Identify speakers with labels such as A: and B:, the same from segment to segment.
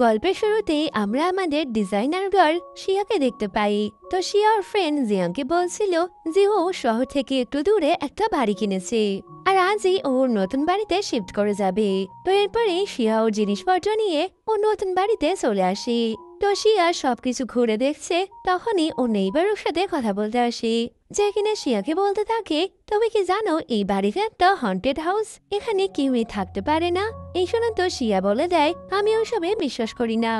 A: গল্পের শুরুতেই আমরা আমাদের ডিজাইনার গার্ল শিয়াকে দেখতে পাই। তো শিয়া ওর ফ্রেন্ড জিয়াংকে বলছিল যে ও শহর থেকে একটু দূরে একটা বাড়ি কিনেছে আর আজই ওর নতুন বাড়িতে শিফট করে যাবে। তো এরপরে শিয়া ওর জিনিসপত্র নিয়ে ও নতুন বাড়িতে চলে আসে। তো শিয়া সবকিছু ঘুরে দেখছে, তখনই ও নেইবারের সাথে কথা বলতে আসে, যে কিনা শিয়াকে বলতে থাকে, তুমি কি জানো এই বাড়িতে একটা হন্টেড হাউস, এখানে কেউই থাকতে পারে না। এই শুনে তো শিয়া বলে দেয়, আমি ওসবে বিশ্বাস করি না।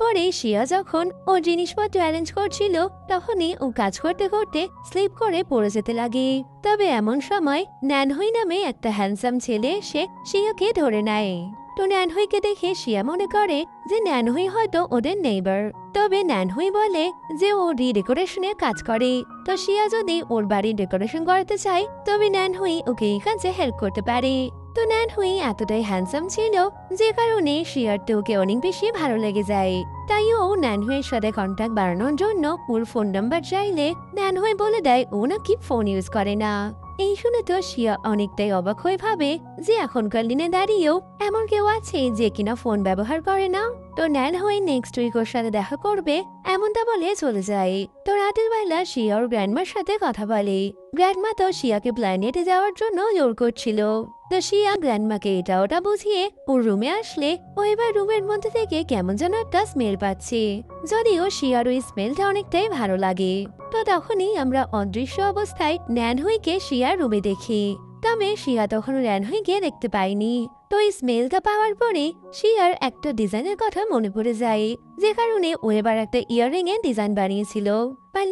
A: পরে শিয়া যখন ও জিনিসপত্র অ্যারেঞ্জ করছিল, তখনই ও কাজ করতে করতে স্লিপ করে পড়ে যেতে লাগে। তবে এমন সময় ন্যানহুই নামে একটা হ্যান্ডসাম ছেলে এসে শিয়াকে ধরে নেয়। তো ন্যানহুইকে দেখে শিয়া মনে করে যে ন্যানহুই হয়তো ওদের নেইবার। তবে ন্যানহুই বলে যে ও রিডেকোরেশনের কাজ করে, তো শিয়া যদি ওর বাড়ির ডেকোরেশন করাতে চায় তবে ন্যানহুই ওকে এই কাজে হেল্প করতে পারে। তো ন্যানহুই এতটাই হ্যান্ডসাম ছিল যে কারণে শিয়ার তো ওকে অনেক বেশি ভালো লেগে যায়। তাই ও ন্যানহুইয়ের সাথে কন্ট্যাক্ট বাড়ানোর জন্য ওর ফোন নাম্বার চাইলে ন্যানহুই বলে দেয় ও নাকি ফোন ইউজ করে না। এই শুনে তো শিয়া অনেকটাই অবাক হয়ে ভাবে যে এখনকার দিনে দাঁড়িয়েও এমন কেউ আছে যে কিনা ফোন ব্যবহার করে না। তো ন্যানহুই নেক্সট উইক ওর সাথে দেখা করবে এমনটা বলে চলে যায়। তো রাতের বেলা শিয়া ওর গ্র্যান্ডমার সাথে কথা বলে। গ্র্যান্ডমা তো শিয়াকে প্ল্যানেটে যাওয়ার জন্য জোর করছিল। তো শিয়া গ্র্যান্ডমাকে এটা ওটা বুঝিয়ে ওর রুমে আসলে ও এবার রুমের মধ্যে থেকে কেমন যেন একটা স্মেল পাচ্ছে, যদিও শিয়ার ওই স্মেলটা অনেকটাই ভালো লাগে। তো তখনই আমরা অদৃশ্য অবস্থায় ন্যানহুইকে শিয়ার রুমে দেখি, তবে শিয়া তখন ন্যানহুইকে দেখতে পাইনি। তো এই স্মেলটা পাওয়ার পরে শিয়ার একটা ডিজাইনের কথা মনে পড়ে যায়, যে কারণে ও এবার একটা ইয়াররিং এর ডিজাইন বানিয়েছিল।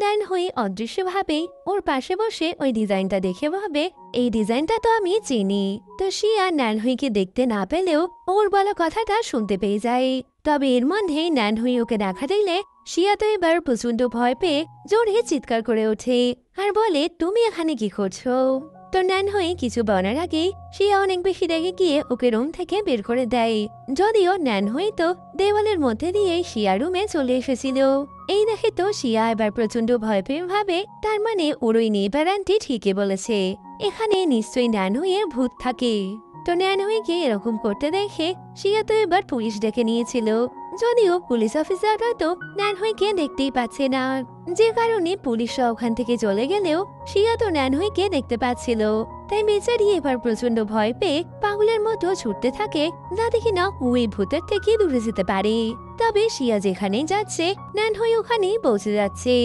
A: ন্যানহুই অদৃশ্যভাবে ওর পাশে বসে ওই ডিজাইনটা দেখে ভাবে, এই ডিজাইনটা তো আমি চিনি। তো শিয়া ন্যানহুইকে দেখতে না পেলেও ওর বলা কথাটা শুনতে পেয়ে যায়। তবে এর মধ্যেই ন্যানহুই ওকে দেখা দিলে শিয়া তো এবার প্রচন্ড ভয় পেয়ে জোরে চিৎকার করে ওঠে আর বলে, তুমি এখানে কি করছো? তো ন্যানহুই কিছু বলার আগেই শিয়া অনেক বেশি রেগে গিয়ে ওকে রুম থেকে বের করে দেয়, যদিও ন্যানহুই তো দেওয়ালের মধ্যে দিয়ে শিয়া রুমে চলে এসেছিল। এই দেখে তো শিয়া এবার প্রচন্ড ভয় পেয়ে ভাবে, তার মানে ওর ওই নেইবার আন্টি ঠিকই বলেছে, এখানে নিশ্চয়ই ন্যানহুইয়ের ভূত থাকে। তো ন্যানহুইকে এরকম করতে দেখে শিয়া তো এবার পুলিশ ডেকে নিয়েছিল, যদিও পুলিশ অফিসাররা তো ন্যানহুইকে দেখতেই পাচ্ছে না, যে কারণে পুলিশরা ওখান থেকে চলে গেলেও শিয়া তো ন্যানহুইকে দেখতে পাচ্ছিল। তাই বেচারি এবার প্রচন্ড ভয় পেয়ে পাগলের মতো ছুটতে থাকে, যাতে কিনা ওই ভূতের থেকে দূরে যেতে পারে। তবে শিয়া যেখানে যাচ্ছে ন্যানহুই ওখানেই পৌঁছে যাচ্ছে,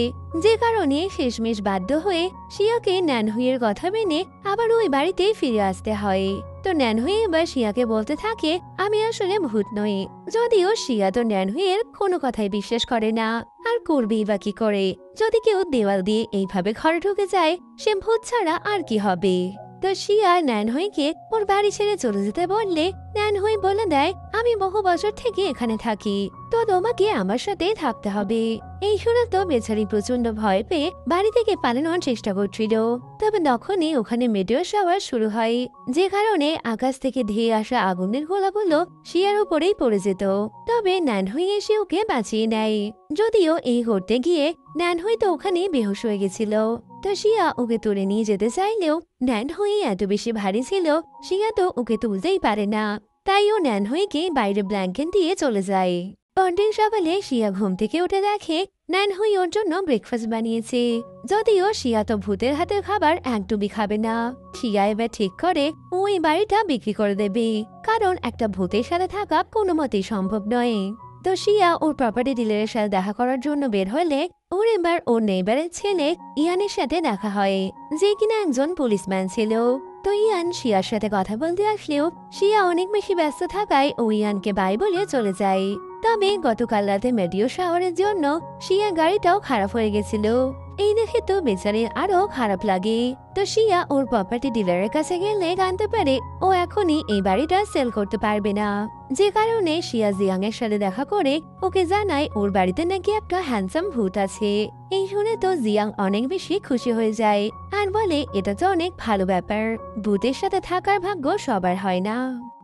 A: যে কারণে শেষমেশ বাধ্য হয়ে শিয়াকে ন্যানহুইয়ের কথা মেনে আবার ওই বাড়িতে ফিরে আসতে হয়। তো ন্যানহুই এবার শিয়াকে বলতে থাকে, আমি আসলে ভূত নই, যদিও শিয়া তো ন্যানহুইয়ের কোনো কথাই বিশ্বাস করে না, আর করবেই বা কি করে, যদি কেউ দেওয়াল দিয়ে এইভাবে ঘরে ঢুকে যায় সে ভূত ছাড়া আর কি হবে। তো শিয়া ন্যানহুইকে ওর বাড়ি ছেড়ে চলে যেতে বললে ন্যানহুই বলে দেয়, আমি বহু বছর থেকে এখানে থাকি, তো তোমাকে আমার সাথে থাকতে হবে। এই শুনে তো বেচারি প্রচন্ড ভয় পেয়ে বাড়ি থেকে পালানোর চেষ্টা করছিল। তবে তখনই ওখানে মেটেও শাওয়ার শুরু হয়, যে কারণে আকাশ থেকে ধেয়ে আসা আগুনের গোলাগুলো শিয়ার উপরেই পড়ে যেত। তবে ন্যানহুই এসে ওকে বাঁচিয়ে নেয়, যদিও এই করতে গিয়ে ন্যানহুই তো ওখানে বেহুশ হয়ে গেছিল। তো শিয়া ওকে তুলে নিয়ে যেতে চাইলেও ন্যানহুই এত বেশি ভারী ছিল শিয়া তো ওকে তুলতেই পারে না, তাই ও ন্যানহুইকে বাইরে ব্ল্যাঙ্কেট দিয়ে চলে যায়। পরদিন সকালে শিয়া ঘুম থেকে উঠে দেখে ন্যানহুই ওর জন্য ব্রেকফাস্ট বানিয়েছে, যদিও শিয়া তো ভূতের হাতের খাবার একদমই খাবে না। শিয়া এবার ঠিক করে ওই বাড়িটা বিক্রি করে দেবে, কারণ একটা ভূতের সাথে থাকা কোনো মতেই সম্ভব নয়। তো শিয়া ওর প্রপার্টি ডিলারের সাথে দেখা করার জন্য বের হলে ওর এবার ওর নেইবারের ছেলে ইয়ানের সাথে দেখা হয়, যে কিনা একজন পুলিশম্যান ছিল। তো ইয়ান শিয়ার সাথে কথা বলতে আসলেও শিয়া অনেক বেশি ব্যস্ত থাকায় ও ইয়ানকে বাই বলে চলে যায়। তবে গতকাল রাতে মেডিও শাওয়ারের জন্য শিয়া গাড়িটাও খারাপ হয়ে গেছিল, এই দেখে তো বেচারির আরো খারাপ লাগে। তো শিয়া ওর প্রপার্টি ডিলারের কাছে গেলে জানতে পারে ও এখনই এই বাড়িটা সেল করতে পারবে না, যে কারণে শিয়া জিয়াং এর সাথে দেখা করে ওকে জানায় ওর বাড়িতে নাকি একটা হ্যান্ডসাম ভূত আছে। এই শুনে তো জিয়াং অনেক বেশি খুশি হয়ে যায় আর বলে, এটা তো অনেক ভালো ব্যাপার, ভূতের সাথে থাকার ভাগ্য সবার হয় না।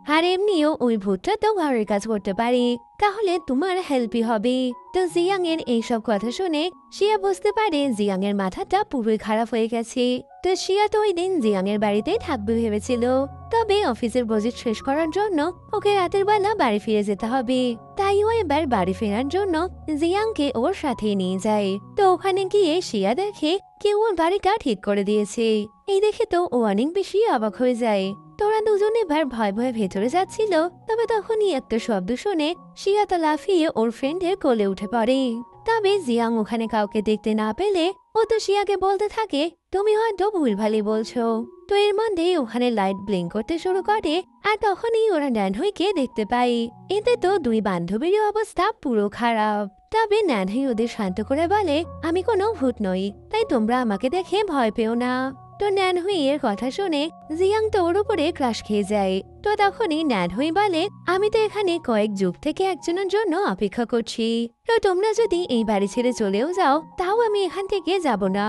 A: আর এমনিও ওই ভূতটা তো ঘরের কাজ করতে পারে, তাহলে তোমার হেল্পই হবে। তো জিয়াং এর এইসব কথা শুনে শিয়া বুঝতে পারে জিয়াং এর মাথাটা পুরোই খারাপ হয়ে গেছে। তো শিয়া তো ওই দিন জিয়াং এর বাড়িতেই থাকবে ভেবেছিল, তবে অফিসের প্রজেক্ট শেষ করার জন্য ওকে রাতের বেলা বাড়ি ফিরে যেতে হবে। তাই ও এবার বাড়ি ফেরার জন্য জিয়াংকে ওর সাথে নিয়ে যায়। তো ওখানে গিয়ে শিয়া দেখে কেউ ওর বাড়িটা ঠিক করে দিয়েছে। এই দেখে তো ও অনেক বেশি অবাক হয়ে যায়। তোরা দুজনে এবার ভয় ভয়ে ভেতরে যাচ্ছিল, তবে তখনই একটা শব্দ শুনে শিয়া তো লাফিয়ে ওর ফ্রেন্ডের কোলে উঠে পড়ে। তবে জিয়াং ওখানে কাউকে দেখতে না পেলে ও তো শিয়াকে বলতে থাকে, তুমি হয়তো ভুলভালই বলছো। তো এর মধ্যেই ওখানে লাইট ব্লিঙ্ক করতে শুরু করে, আর তখনই ওরা ন্যানহুইকে দেখতে পায়। এতে তো দুই বান্ধবীর অবস্থা পুরো খারাপ। তবে ন্যানহুই ওদের শান্ত করে বলে, আমি কোনো ভূত নই, তাই তোমরা আমাকে দেখে ভয় পেও না। তো ন্যানহুই এর কথা শুনে জিয়াং তো ওর উপরে ক্রাশ খেয়ে যায়। তো তখনই ন্যানহুই বলে, আমি তো এখানে কয়েক যুগ থেকে একজনের জন্য অপেক্ষা করছি। তো তোমরা যদি এই বাড়ি ছেড়ে চলেও যাও, তাও আমি এখান থেকে যাব না।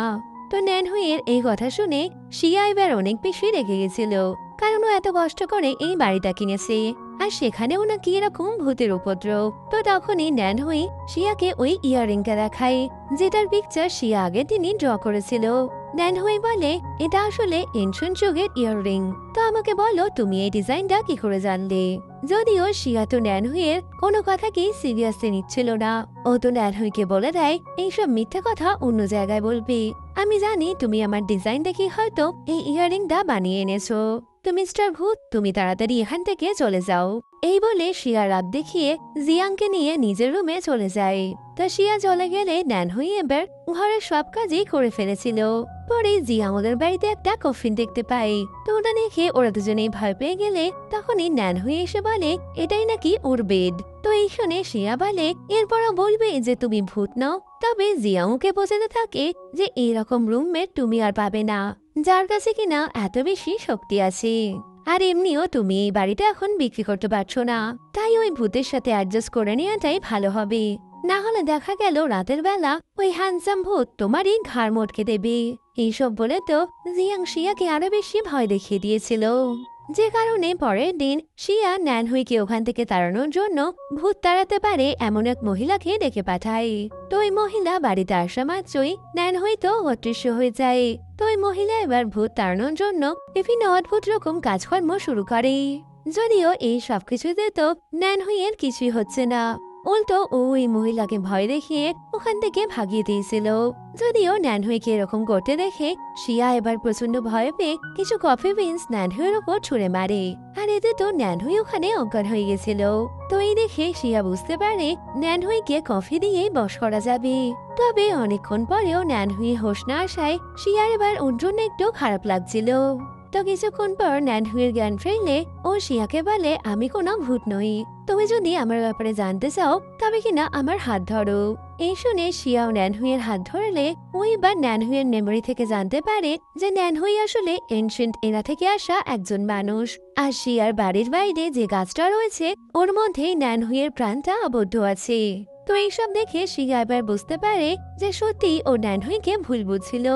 A: তো ন্যানহুইয়ের এই কথা শুনে শিয়া এবার অনেক বেশি রেগে গেছিল, কারণ ও এত কষ্ট করে এই বাড়িটা কিনেছে, আর সেখানেও নাকি এরকম ভূতের উপদ্রব। তো তখনই ন্যানহুই শিয়াকে ওই ইয়াররিংটা দেখায়, যেটার পিকচার শিয়া আগে তিনি ড্র করেছিল। ন্যানহুই বলে, এটা আসলে এনশিয়েন্ট যুগের ইয়াররিং। তো আমাকে বলো, তুমি এই ডিজাইনটা কি করে জানলে? যদিও শিয়া তো ন্যানহুইয়ের কোনো কথাকেই সিরিয়াসলি নিচ্ছিল না। ও তো ন্যানহুইকে বলে দেয়, এইসব মিথ্যা কথা অন্য জায়গায় বলবি। আমি জানি তুমি আমার ডিজাইন দেখে হয়তো এই ইয়াররিংটা বানিয়ে এনেছো। তো মিস্টার ভূত, তুমি তাড়াতাড়ি এখান থেকে চলে যাও। এই বলে শিয়া রাত দেখিয়ে জিয়াংকে নিয়ে নিজের রুমে চলে যায়। তা শিয়া চলে গেলে ন্যানহুই এবার ঘরের সব কাজই করে ফেলেছিল। পরে জিয়াং ওদের বাড়িতে একটা কফিন দেখতে পায়। তো ওটা দেখে ওরা দুজনেই ভয় পেয়ে গেলে তখনই ন্যানহুই এসে বলে, এটাই নাকি ওর বেড। তো এই শুনে শিয়া বলে, এরপরও বলবে যে তুমি ভূত নাও। তবে জিয়াংকে বোঝাতে থাকে যে এরকম রুমমেট তুমি আর পাবে না, যার কাছে কিনা এত বেশি শক্তি আছে। আর এমনিও তুমি এই বাড়িটা এখন বিক্রি করতে পারছো না, তাই ওই ভূতের সাথে অ্যাডজাস্ট করে নেওয়াটাই ভালো হবে। না হলে দেখা গেল রাতের বেলা ওই হ্যান্ডসাম ভূত তোমারই ঘাড় মটকে দেবে। এইসব বলে তো জিয়াং শিয়াকে আরো বেশি ভয় দেখিয়ে দিয়েছিল, যে কারণে পরের দিন শিয়া ন্যানহুইকে ওখান থেকে তাড়ানোর জন্য ভূত তাড়াতে পারে এমন এক মহিলাকে ডেকে পাঠায়। তো ওই মহিলা বাড়িতে আসা মাত্রই ন্যানহুই তো অদৃশ্য হয়ে যায়। তো ওই মহিলা এবার ভূত তাড়ানোর জন্য বিভিন্ন অদ্ভুত রকম কাজকর্ম শুরু করে। যদিও এই সবকিছুতে তো ন্যানহুইয়ের কিছুই হচ্ছে না, উল্টো ওই মহিলাকে ভয় দেখিয়ে ওখান থেকে ভাগিয়ে দিয়েছিল। যদিও ন্যানহুইকে এরকম করতে দেখে শিয়া এবার প্রচন্ড ভয় পেয়ে কিছু কফি বিনস ন্যানহুইয়ের উপর ছুঁড়ে মারে, আর এতে তো ন্যানহুই ওখানে অজ্ঞান হয়ে গেছিল। তো এই দেখে শিয়া বুঝতে পারে ন্যানহুইকে কফি দিয়েই বশ করা যাবে। তবে অনেকক্ষণ পরেও ন্যানহুই হোশ না আসায় শিয়ার এবার ওর জন্য একটু খারাপ লাগছিল। তো কিছুক্ষণ পর ন্যানহুইয়ের জ্ঞান ফিরলে ও শিয়াকে বলে, আমি কোনো ভূত নই, তুমি যদি আমার ব্যাপারে জানতে চাও তবে কিনা আমার হাত ধরো। এই শুনে শিয়া ও ন্যানহুইয়ের হাত ধরলে ওই বা ন্যানহুইয়ের মেমোরি থেকে জানতে পারে যে ন্যানহুই আসলে এনশিয়েন্ট এরা থেকে আসা একজন মানুষ, আর শিয়ার বাড়ির বাইরে যে গাছটা রয়েছে ওর মধ্যেই ন্যানহুইয়ের প্রাণটা আবদ্ধ আছে। তো এইসব দেখে শিয়া এবার বুঝতে পারে যে সত্যি ও ন্যানহুইকে ভুল বুঝছিল।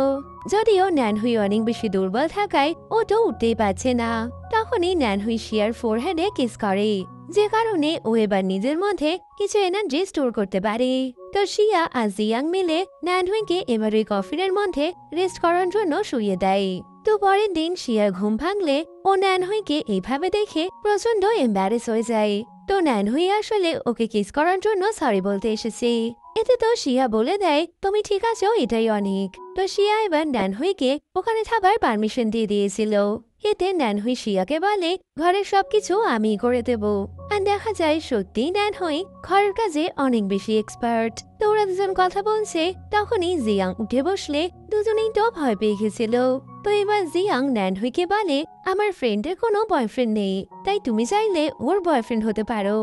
A: যদিও ন্যানহুই অনেক বেশি দুর্বল থাকায় ও তো উঠতেই পারছে না। তখনই ন্যানহুই শিয়ার ফোরহেডে কিস করে, যে কারণে ও এবার নিজের মধ্যে কিছু এনার্জি স্টোর করতে পারে। তো শিয়া আর জিয়াং মিলে ন্যানহুইকে এবার ওই কফিনের মধ্যে রেস্ট করার জন্য শুইয়ে দেয়। তো পরের দিন শিয়ার ঘুম ভাঙলে ও ন্যানহুইকে এইভাবে দেখে প্রচন্ড এম্বারেস হয়ে যায়। তো ন্যানহুই আসলে ওকে কিস করার জন্য সরি বলতে এসেছে। এতে তো শিয়া বলে দেয়, তুমি ঠিক আছো, এটাই অনেক। তো শিয়া এবার ন্যানহুইকে ওখানে থাকার পারমিশন দিয়ে দিয়েছিল। এতে ন্যানহুই শিয়াকে বলে, ঘরের সবকিছু আমি করে দেব। আর দেখা যায় সত্যি ন্যানহুই ঘরের কাজে অনেক বেশি এক্সপার্ট। তো ওরা দুজন কথা বলছে, তখনই জিয়াং উঠে বসলে দুজনেই তো ভয় পেয়ে গেছিল। তো এবার জিয়াং ন্যানহুইকে বলে, আমার ফ্রেন্ডের কোনো বয়ফ্রেন্ড নেই, তাই তুমি চাইলে ওর বয়ফ্রেন্ড হতে পারো।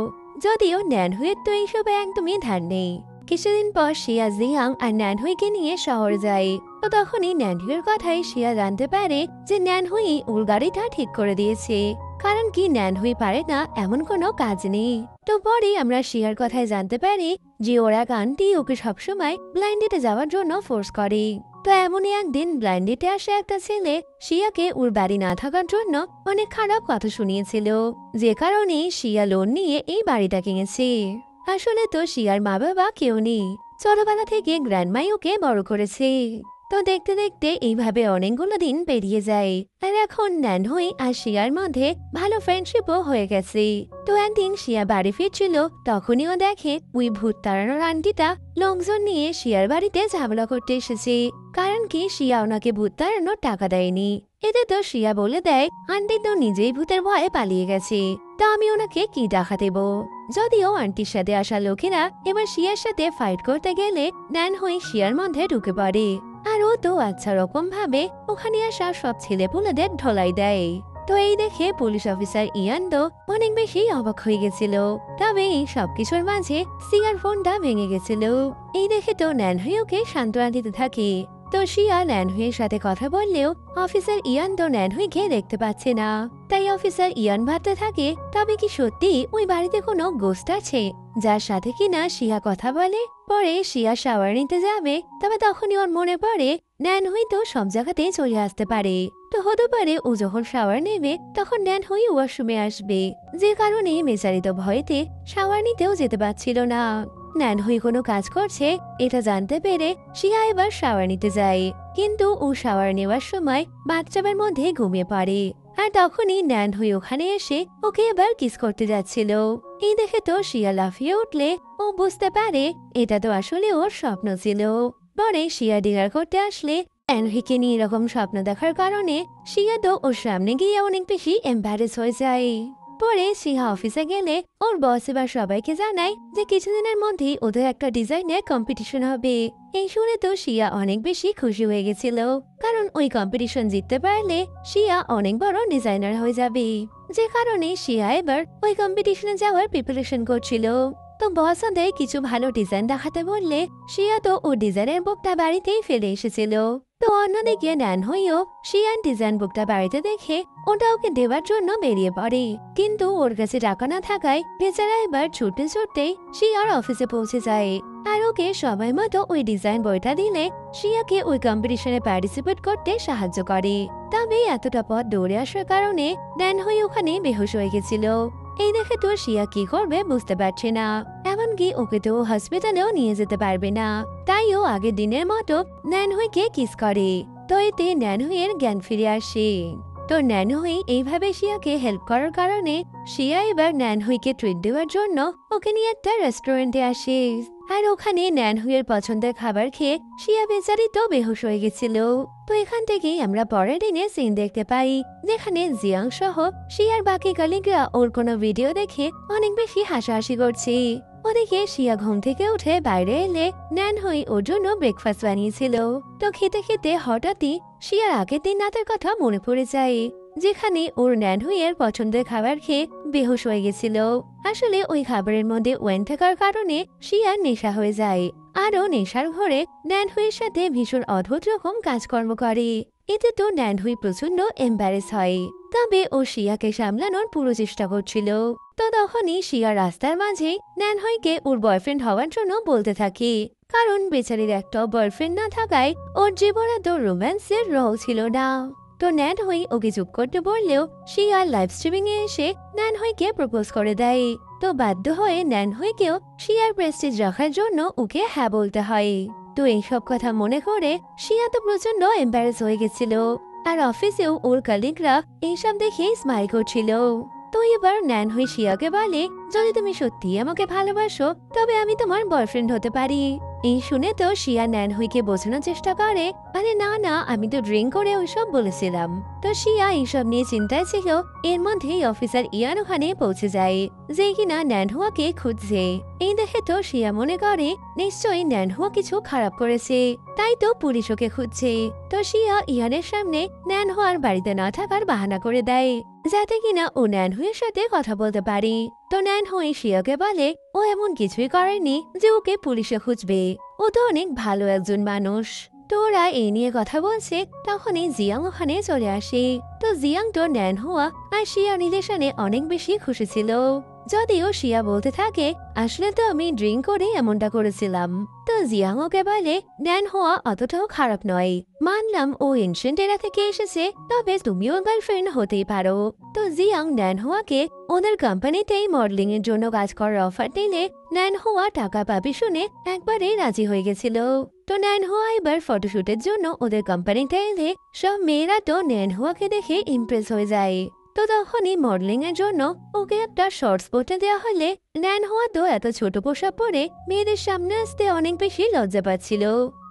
A: যদিও ন্যানহুইয়ের তো এইসবে একদমই ধ্যান নেই। কিছুদিন পর শিয়া জিয়াং আর ন্যানহুইকে নিয়ে শহরে যায়। তো তখনই ন্যানহুইয়ের কথাই শিয়া জানতে পারে যে ন্যানহুই ওর গাড়িটা ঠিক করে দিয়েছে, কারণ কি ন্যানহুই পারে না এমন কোনো কাজ নেই। তো পরে আমরা শিয়ার কথায় জানতে পারি যে ওরা গানটি ওকে সবসময় ব্লাইন্ড ডেটে যাওয়ার জন্য ফোর্স করে। তো এমনই একদিন ব্লাইন্ড ডেটে আসা একটা ছেলে শিয়াকে ওর বাড়ি না থাকার জন্য অনেক খারাপ কথা শুনিয়েছিল, যে কারণে শিয়া লোন নিয়ে এই বাড়িটা কিনেছে। আসলে তো শিয়ার মা বাবা কেউ নেই, ছোটবেলা থেকে গ্র্যান্ডমাই ওকে বড় করেছে। তো দেখতে দেখতে এইভাবে অনেকগুলো দিন পেরিয়ে যায়, আর এখন ন্যানহুই আর শিয়ার মধ্যে ভালো ফ্রেন্ডশিপও হয়ে গেছে। তো একদিন শিয়া বাড়ি ফিরছিল, তখনই ও দেখে ওই ভূত তাড়ানোর আন্টিটা লোকজন নিয়ে শিয়ার বাড়িতে ঝামেলা করতে এসেছে, কারণ কি শিয়া ওনাকে ভূত তাড়ানোর টাকা দেয়নি। এতে তো শিয়া বলে দেয় আন্টি তো নিজেই ভূতের ভয়ে পালিয়ে গেছে, তা আমি ওনাকে কি টাকা দেব। যদিও আন্টির সাথে আসা লোকেরা এবার শিয়ার সাথে ফাইট করতে গেলে ন্যানহুই শিয়ার মধ্যে ঢুকে পড়ে, আর ও তো আচ্ছা রকম ভাবে ওখানে আসা সব ছেলেপুলেদের ঢোলাই দেয়। তো এই দেখে পুলিশ অফিসার ইয়ান্ডো অনেক বেশি অবাক হয়ে গেছিল। তবে এই সবকিছুর মাঝে শিয়ার ফোনটা ভেঙে গেছিল। এই দেখে তো ন্যানহুই ওকে সান্ত্বনা দিতে থাকে। তো শিয়া ন্যানহুইয়ের সাথে কথা বললেও অফিসার ইয়ান তো ন্যানহুইকে দেখতে পাচ্ছে না। তাই অফিসার ইয়ান ভাবতে থাকে তবে কি সত্যি ওই বাড়িতে কোনো গোস্ট আছে যার সাথে কিনা শিয়া কথা বলে। পরে শিয়া শাওয়ার নিতে যাবে, তবে তখনই ওর মনে পড়ে ন্যানহুই তো সব জায়গাতেই চলে আসতে পারে। তো হতে পারে ও যখন শাওয়ার নেবে তখন ন্যানহুই ওয়াশরুমে আসবে, যে কারণে বেচারিত ভয়েতে শাওয়ার নিতেও যেতে পারছিল না। ন্যানহুই কোনো কাজ করছে এটা জানতে পেরে শিয়া এবার শাওয়ার নিতে যায়, কিন্তু ও শাওয়ার নেওয়ার সময় বাথটাবের মধ্যে ঘুমিয়ে পড়ে। আর তখনই ন্যানহুই ওখানে এসে ওকে এবার কিস করতে যাচ্ছিল। এই দেখে তো শিয়া লাফিয়ে উঠলে ও বুঝতে পারে এটা তো আসলে ওর স্বপ্ন ছিল। পরে শিয়া ডিনার করতে আসলে ন্যানহুইকে নিয়ে এরকম স্বপ্ন দেখার কারণে শিয়া তো ওর সামনে গিয়ে অনেক বেশি এম্বারেস হয়ে যায়। পরে শিয়া অফিসে গেলে ওর বস এবার সবাইকে জানায় যে কিছুদিনের মধ্যেই ওদের একটা ডিজাইনের কম্পিটিশন হবে। এই শুনে তো শিয়া অনেক বেশি খুশি হয়ে গেছিল, কারণ ওই কম্পিটিশন জিততে পারলে শিয়া অনেক বড় ডিজাইনার হয়ে যাবে, যে কারণে শিয়া এবার ওই কম্পিটিশনে যাওয়ার প্রিপারেশন করছিল। তো বস ওদের কিছু ভালো ডিজাইন দেখাতে বললে শিয়া তো ও ডিজাইনের বুকটা বাড়িতেই ফেলে এসেছিল। তো অন্যদিকে ন্যানহুইও শিয়ার ডিজাইন বুকটা বাড়িতে দেখে ওটা ওকে দেওয়ার জন্য বেরিয়ে পড়ে, কিন্তু ওর কাছে টাকা না থাকায় বেচারা এবার ছুটতে ছুটতেই শিয়ার অফিসে পৌঁছে যায়। আর ওকে সময় মতো ওই ডিজাইন বইটা দিলে শিয়াকে ওই কম্পিটিশনে পার্টিসিপেট করতে সাহায্য করে। তবে এতটা পথ দৌড়ে আসার কারণে ন্যানহুই ওখানে বেহুশ হয়ে গেছিল। এই দেখে তো শিয়া কি করবে বুঝতে পারছে না, এমনকি ওকে তো হসপিটালেও নিয়ে যেতে পারবে না। তাই ও আগের দিনের মতো ন্যানহুইকে কিস করে। তো এতে ন্যানহুইয়ের জ্ঞান ফিরে আসে। তো ন্যানহুই এইভাবে শিয়াকে হেল্প করার কারণে শিয়া এবার ন্যানহুইকে ট্রিট দেওয়ার জন্য ওকে নিয়ে একটা রেস্টুরেন্টে আসে। আর ওখানে ন্যানহুইয়ের পছন্দের খাবার খেয়ে শিয়া বেচারি তো বেহুশ হয়ে গেছিল। তো এখান থেকেই আমরা পরের দিনে সিন দেখতে পাই, যেখানে জিয়াং সহ শিয়ার বাকি কলিগরা ওর কোনো ভিডিও দেখে অনেক বেশি হাসাহাসি করছে। ওদিকে শিয়া ঘুম থেকে উঠে বাইরে এলে ন্যানহুই ওর জন্য ব্রেকফাস্ট বানিয়েছিল। তো খেতে খেতে হঠাৎই শিয়ার আগের দিন রাতের কথা মনে পড়ে যায়, যেখানে ওর ন্যানহুইয়ের পছন্দের খাবার খেয়ে বেহুশ হয়ে গেছিল। আসলে ওই খাবারের মধ্যে ওয়েন থাকার কারণে শিয়ার নেশা হয়ে যায়, আরও নেশার ঘরে ন্যানহুইয়ের সাথে ভীষণ অদ্ভুত রকম কাজকর্ম করে। এতে তো ন্যানহুই প্রচন্ড এম্বারেস হয়, তবে ও শিয়াকে সামলানোর পুরো চেষ্টা করছিল। তো তখনই শিয়া রাস্তার মাঝে ন্যানহুইকে ওর বয়ফ্রেন্ড হওয়ার জন্য বলতে থাকে, কারণ বেচারির একটা বয়ফ্রেন্ড না থাকায় ওর জীবনে তো রোম্যান্সের রোল ছিল না। তো ন্যানহুই ওকে চুপ করতে বললেও শিয়া লাইভ স্ট্রিমিং এ এসে ন্যানহুইকে প্রপোজ করে দেয়। তো বাধ্য হয়ে ন্যানহুইকেও শিয়ার প্রেস্টিজ রাখার জন্য ওকে হ্যাঁ বলতে হয়। তো এইসব কথা মনে করে শিয়া তো প্রচন্ড এম্বারেস হয়ে গেছিল, আর অফিসেও ওর কলিগরা এইসব দেখে স্মাইল করছিল। তো এবার ন্যানহুই শিয়াকে বলে, যদি তুমি সত্যি আমাকে ভালোবাসো তবে আমি তোমার বয়ফ্রেন্ড হতে পারি। এই শুনে তো শিয়া ন্যানহুইকে বোঝানোর চেষ্টা করে, আরে না না, আমি তো ড্রিঙ্ক করে ওইসব বলেছিলাম। তো শিয়া এইসব নিয়ে চিন্তায় ছিল। এর মধ্যেই অফিসার ইয়ান ওখানে পৌঁছে যায়, যে কিনা ন্যানহুয়াকে খুঁজছে। এই দেখে তো শিয়া মনে করে নিশ্চয়ই ন্যানহুয়া কিছু খারাপ করেছে, তাই তো পুলিশ ওকে খুঁজছে। তো শিয়া ইয়ানের সামনে ন্যানহুয়ার বাড়িতে না থাকার বাহানা করে দেয়, যাতে কিনা ও ন্যানহুইয়ের সাথে কথা বলতে পারে। তো ন্যানহুই শিয়াকে বলে ও এমন কিছুই করেনি যে ওকে পুলিশে খুঁজবে, ও তো অনেক ভালো একজন মানুষ। তো ওরা এই নিয়ে কথা বলছে, তখনই জিয়াং ওখানে চলে আসে। তো জিয়াং তো ন্যানহুয়া আর শিয়া রিলেশনে অনেক বেশি খুশি ছিল, যদিও শিয়া বলতে থাকে আসলে তো আমি ড্রিঙ্ক করে এমনটা করেছিলাম। তো তো জিয়াং ওকে বলে ন্যান হওয়া অতটাও খারাপ নয়, মানলাম ও এনশিয়েন্ট এরা থেকে এসেছে, তবে তুমিও গার্লফ্রেন্ড হতেই পারো। তো জিয়াং ন্যান হওয়াকে ওদের কোম্পানিতেই মডেলিং এর জন্য কাজ করার অফার দিলে ন্যান হওয়া টাকা পাবে শুনে একবারেই রাজি হয়ে গেছিল। তো ন্যান হওয়া এবার ফটোশুটের জন্য ওদের কোম্পানিতে এলে সব মেয়েরা তো ন্যান হওয়াকে দেখে ইমপ্রেস হয়ে যায়। তো তখনই মডেলিং এর জন্য ওকে একটা শর্টস পরতে দেওয়া হলে ন্যান হওয়া তো এত ছোট পোশাক পরে মেয়েদের সামনে আসতে অনেক বেশি লজ্জা পাচ্ছিল।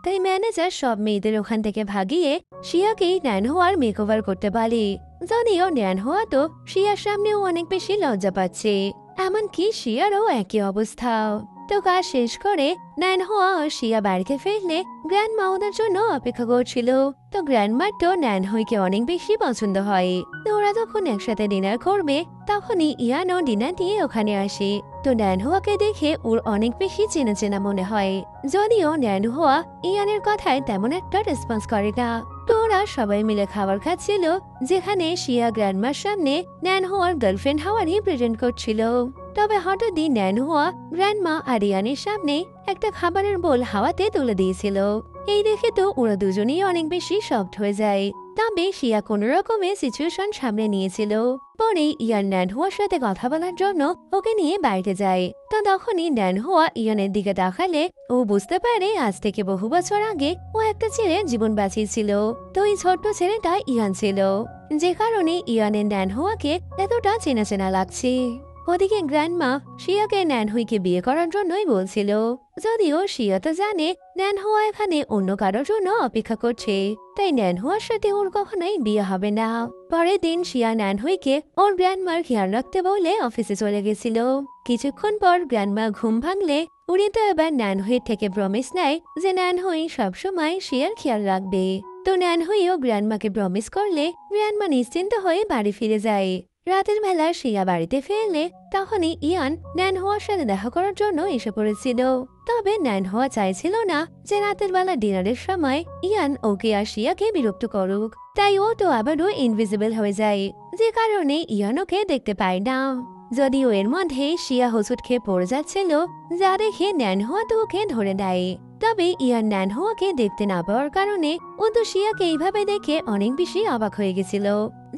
A: তাই ম্যানেজার সব মেয়েদের ওখান থেকে ভাগিয়ে শিয়াকেই ন্যান হওয়ার মেকওভার করতে পারে। যদিও ন্যান হওয়া তো শিয়ার সামনেও অনেক বেশি লজ্জা পাচ্ছে, এমনকি শিয়ারও একই অবস্থা। তো কাজ শেষ করে ন্যান হওয়া আর শিয়া বাড়িতে ফিরলে গ্র্যান্ডমা ওদের জন্য অপেক্ষা করছিল। তো গ্র্যান্ডমার তো ন্যান হইকে অনেক বেশি পছন্দ হয়। তো ওরা যখন একসাথে ডিনার করবে তখনই ইয়ানও ডিনার দিয়ে ওখানে আসে। তো ন্যান হওয়াকে দেখে ওর অনেক বেশি চেনা চেনা মনে হয়, যদিও ন্যান হওয়া ইয়ানের কথায় তেমন একটা রেসপন্স করে না। তো ওরা সবাই মিলে খাবার খাচ্ছিল, যেখানে শিয়া গ্র্যান্ডমার সামনে ন্যান হওয়ার গার্লফ্রেন্ড হওয়ারই প্রেজেন্ট করছিল। তবে হঠাৎই ন্যান হওয়া গ্র্যান্ডমা আর ইয়ানের সামনে একটা খাবারের বোল হাওয়াতে তুলে দিয়েছিল। এই দেখে তো ওরা দুজনেই অনেক বেশি শকড হয়ে যায়। তবে শিয়া কোনো রকমে সিচুয়েশন সামনে নিয়েছিল। পরে ইয়ান ন্যান হওয়ার সাথে কথা বলার জন্য ওকে নিয়ে বাইরে যায়। তো তখনই ন্যান হওয়া ইয়ানের দিকে তাকালে ও বুঝতে পারে আজ থেকে বহু বছর আগে ও একটা ছেলের জীবন বাঁচিয়েছিল। তো এই ছোট্ট ছেলেটা ইয়ান ছিল, যে কারণে ইয়ানের ন্যান হওয়াকে এতটা চেনা চেনা লাগছে। ওদিকে গ্র্যান্ডমা শিয়াকে ন্যান হুইকে বিয়ে করার জন্যই বলছিল, যদিও শিয়া তো জানে ন্যান হওয়া এখানে অন্য কারোর জন্য অপেক্ষা করছে, তাই ন্যান হওয়ার সাথে ওর কখনোই বিয়ে হবে না। পরের দিন শিয়া ন্যান হুইকে ওর গ্র্যান্ডমার খেয়াল রাখতে বলে অফিসে চলে গেছিল। কিছুক্ষণ পর গ্র্যান্ডমা ঘুম ভাঙলে উনি তো এবার ন্যান হুইয়ের থেকে প্রমিস নেয় যে ন্যান হুই সবসময় শিয়ার খেয়াল রাখবে। তো ন্যান হুইও গ্র্যান্ডমাকে প্রমিস করলে গ্র্যান্ডমা নিশ্চিন্ত হয়ে বাড়ি ফিরে যায়। রাতের বেলা শিয়া বাড়িতে ফিরলে তখনই ইয়ান ন্যান হওয়ার সাথে দেখা করার জন্য এসে পড়েছিল। তবে ন্যান হওয়া চাইছিল না যে রাতের বেলা ডিনারের সময় ইয়ান ওকে আর শিয়াকে বিরক্ত করুক, তাই ও তো আবারও ইনভিজিবল হয়ে যায়, যে কারণে ইয়ান ওকে দেখতে পায় না। যদিও এর মধ্যে শিয়া হোঁচট খেয়ে পড়ে যাচ্ছিল, যা দেখে ন্যান হওয়া তো ওকে ধরে নেয়। তবে ইয়ান ন্যান হওয়াকে দেখতে না পাওয়ার কারণে ও তো শিয়াকে এইভাবে দেখে অনেক বেশি অবাক হয়ে গেছিল,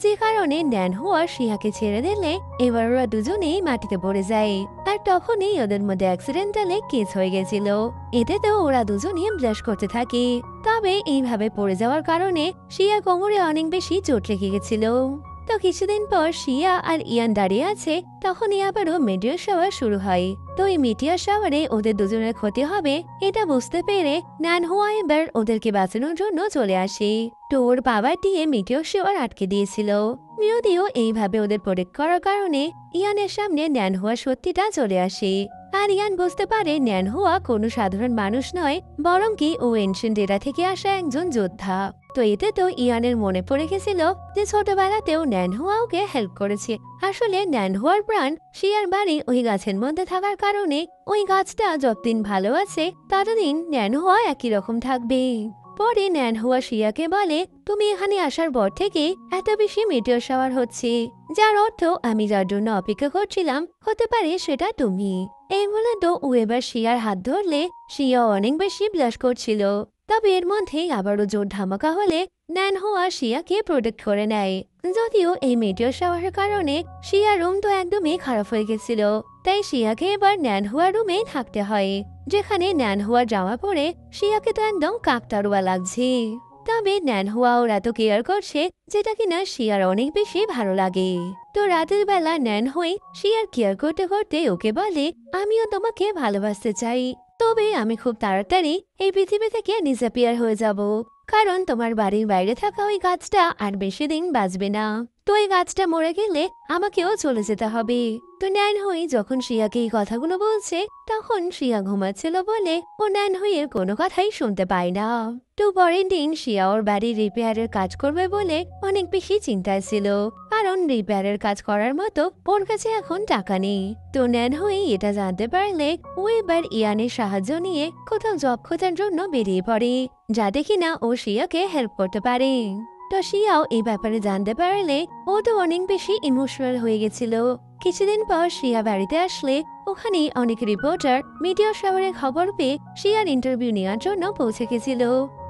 A: যে কারণে ন্যান হওয়া শিয়াকে ছেড়ে দিলে এবার ওরা দুজনেই মাটিতে পড়ে যায়। আর তখনই ওদের মধ্যে অ্যাক্সিডেন্টালে কেস হয়ে গেছিল। এতে তো ওরা দুজনেই ব্লাশ করতে থাকে। তবে এইভাবে পড়ে যাওয়ার কারণে শিয়া কোমরে অনেক বেশি চোট লেগে গেছিল। তো কিছুদিন পর শিয়া আর ইয়ান দাঁড়িয়ে আছে, তখনই আবারও মিটিয়র শাওয়ার শুরু হয়। তো এই মিটিয়র শাওয়ারে ওদের দুজনের ক্ষতি হবে এটা বুঝতে পেরে ন্যান হওয়া এবার ওদেরকে বাঁচানোর জন্য চলে আসে। তো ওর পাওয়ার দিয়ে মিটিয়র শাওয়ার আটকে দিয়েছিল। যদিও এইভাবে ওদের প্রোটেক্ট করার কারণে ইয়ানের সামনে ন্যান হওয়া সত্যিটা চলে আসে। আর ইয়ান বুঝতে পারে ন্যান হওয়া কোনো সাধারণ মানুষ নয়, বরং কি ও এনশিয়েন্ট এরা থেকে আসা একজন যোদ্ধা। তো এতে তো ইয়ানের মনে পড়ে গেছিল যে ছোটবেলাতেও ন্যান হওয়া ওকে হেল্প করেছে। আসলে ন্যান হওয়ার প্রাণ শিয়ার বাড়ি ওই গাছের মধ্যে থাকার কারণে ওই গাছটা যতদিন ভালো আছে ততদিন ন্যান হওয়া একই রকম থাকবে। পরে ন্যান হওয়া শিয়াকে বলে, তুমি এখানে আসার পর থেকে এত বেশি মিটিয়র শাওয়ার হচ্ছে, যার অর্থ আমি যার জন্য অপেক্ষা করছিলাম হতে পারে সেটা তুমি। এই বলে তো ও এবার শিয়ার হাত ধরলে শিয়া অনেক বেশি ব্লাশ করছিল। তবে এর মধ্যেই আবারও জোর ধামাকা হলে ন্যান হওয়া শিয়াকে প্রোটেক্ট করে নেয়। যদিও এই মিটিয়র শাওয়ারের কারণে শিয়ার রুম তো একদমই খারাপ হয়ে গেছিল, তাই শিয়াকে এবার ন্যান হওয়ার রুমে থাকতে হয়, যেখানে ন্যান হওয়ার জামা পরে শিয়াকে তো একদম কাকতারুয়া লাগছে। তবে ন্যান হওয়া ওর এত কেয়ার করছে যেটা কিনা শিয়ার অনেক বেশি ভালো লাগে। তো রাতের বেলা ন্যান হয়ে শিয়ার কেয়ার করতে করতে ওকে বলে, আমিও তোমাকে ভালোবাসতে চাই, তবে আমি খুব তাড়াতাড়ি এই পৃথিবী থেকে ডিসঅ্যাপিয়ার হয়ে যাব, কারণ তোমার বাড়ির বাইরে থাকা ওই গাছটা আর বেশি দিন বাঁচবে না। তো এই গাছটা মরে গেলে আমাকেও চলে যেতে হবে। তো ন্যান হই যখন শিয়াকে এই কথাগুলো বলছে তখন শিয়া ঘুমাচ্ছিল বলে ও ন্যান হইয়ের কোনো কথাই শুনতে পায় না। তো পরের দিন শিয়া ওর বাড়ির রিপেয়ারের কাজ করবে বলে অনেক বেশি চিন্তায় ছিল, কারণ রিপেয়ারের কাজ করার মতো ওর কাছে এখন টাকা নেই। তো ন্যান হই এটা জানতে পারলে ও এবার ইয়ানের সাহায্য নিয়ে কোথাও জব খোঁজার জন্য বেরিয়ে পড়ে, যাতে কিনা ও শিয়াকে হেল্প করতে পারে। তো শিয়াও এই ব্যাপারে জানতে পারলে ও তো অনেক বেশি ইমোশনাল হয়ে গেছিল, কিছুদিন পর শিয়া বাড়িতে আসলে ওখানে অনেক রিপোর্টার মিডিয়া শহরে খবর পেয়ে শিয়ার ইন্টারভিউ নেওয়ার জন্য পৌঁছে গেছিল।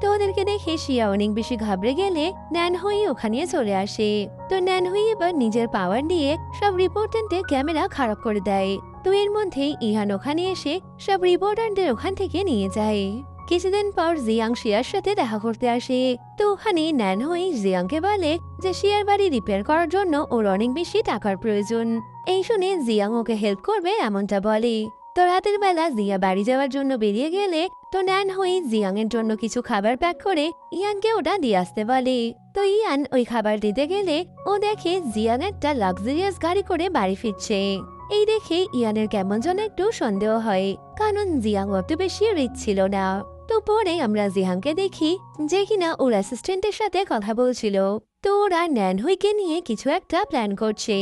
A: তো ওদেরকে দেখে শিয়া অনেক বেশি ঘাবড়ে গেলে ন্যানহুই ওখানে চলে আসে। তো ন্যানহুই এবার নিজের পাওয়ার দিয়ে সব রিপোর্টারদের ক্যামেরা খারাপ করে দেয়। তো এর মধ্যেই ইহান ওখানে এসে সব রিপোর্টারদের ওখান থেকে নিয়ে যায়। কিছুদিন পর জিয়াং শিয়ার সাথে দেখা করতে আসে। তো ওখানে ন্যানহুই জিয়াংকে বলে যে শিয়ার বাড়ি রিপেয়ার করার জন্য ওর অনেক বেশি টাকার প্রয়োজন। এই শুনে জিয়াং ওকে হেল্প করবে এমনটা বলে। তো রাতের বেলা জিয়া বাড়ি যাওয়ার জন্য বেরিয়ে গেলে তো ন্যানহুই জিয়াং এর জন্য কিছু খাবার প্যাক করে ইয়ানকে ওটা দিয়ে আসতে বলে। তো ইয়ান ওই খাবার দিতে গেলে ও দেখে জিয়াং একটা লাক্সারিয়াস গাড়ি করে বাড়ি ফিরছে। এই দেখে ইয়ানের কেমন যেন একটু সন্দেহ হয়, কারণ জিয়াং অত বেশি রিচ ছিল না। তো পরে আমরা জিয়াংকে দেখি যে কিনা ওর অ্যাসিস্ট্যান্টের সাথে কথা বলছিল। তো ওরা ন্যানহুইকে নিয়ে কিছু একটা প্ল্যান করছে।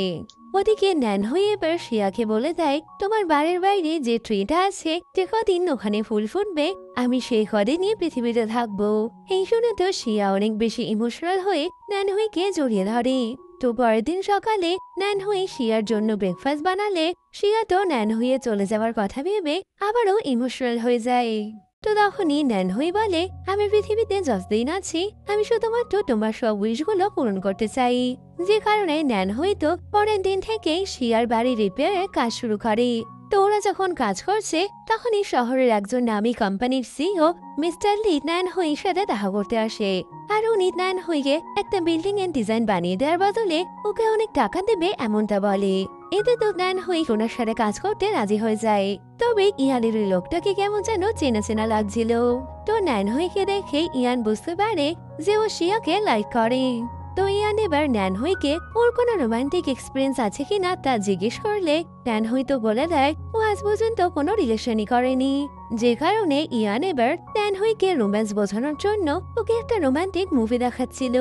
A: ওদিকে ন্যানহুই এবার শিয়াকে বলে দেয়, তোমার বাড়ির বাইরে যে ট্রিটা আছে যে কদিন ওখানে ফুল ফুটবে আমি সেই কদিনই পৃথিবীতে থাকবো। এই শুনে তো শিয়া অনেক বেশি ইমোশনাল হয়ে ন্যানহুইকে জড়িয়ে ধরে। তো পরের দিন সকালে ন্যানহুই শিয়ার জন্য ব্রেকফাস্ট বানালে শিয়া তো ন্যানহুইয়ে চলে যাওয়ার কথা ভেবে আবারও ইমোশনাল হয়ে যায়। তো তখনই ন্যানহুই বলে, আমি পৃথিবীতে যতদিন আছি আমি শুধুমাত্র তোমার সব উইশগুলো পূরণ করতে চাই। যে কারণে ন্যানহুই তো পরের দিন থেকেই শিয়ার বাড়ি রিপেয়ারের কাজ শুরু করে। তো ওরা যখন কাজ করছে তখনই শহরের একজন নামী কোম্পানির সিইও মিস্টার লি ন্যানহুইয়ের সাথে দেখা করতে আসে। আর উনি ন্যানহুইকে একটা বিল্ডিং এর ডিজাইন বানিয়ে দেওয়ার বদলে ওকে অনেক টাকা দেবে এমনটা বলে। এতে তো ন্যানহুই ওনার সাথে কাজ করতে রাজি হয়ে যায়। তবে ইয়ানের ওই লোকটাকে কেমন যেন চেনা চেনা লাগছিল। তো ন্যানহুইকে দেখে ইয়ান বুঝতে পারে যে ও শিয়াকে লাইক করে। তো ইয়ান এবার ন্যানহুইকে ওর কোনো রোমান্টিক এক্সপিরিয়েন্স আছে কিনা তা জিজ্ঞেস করলে ন্যানহুই তো বলে দেয় ও আজ পর্যন্ত কোনো রিলেশনই করেনি। যে কারণে ইয়ান এবার ন্যানহুইকে রোম্যান্স বোঝানোর জন্য ওকে একটা রোমান্টিক মুভি দেখাচ্ছিল।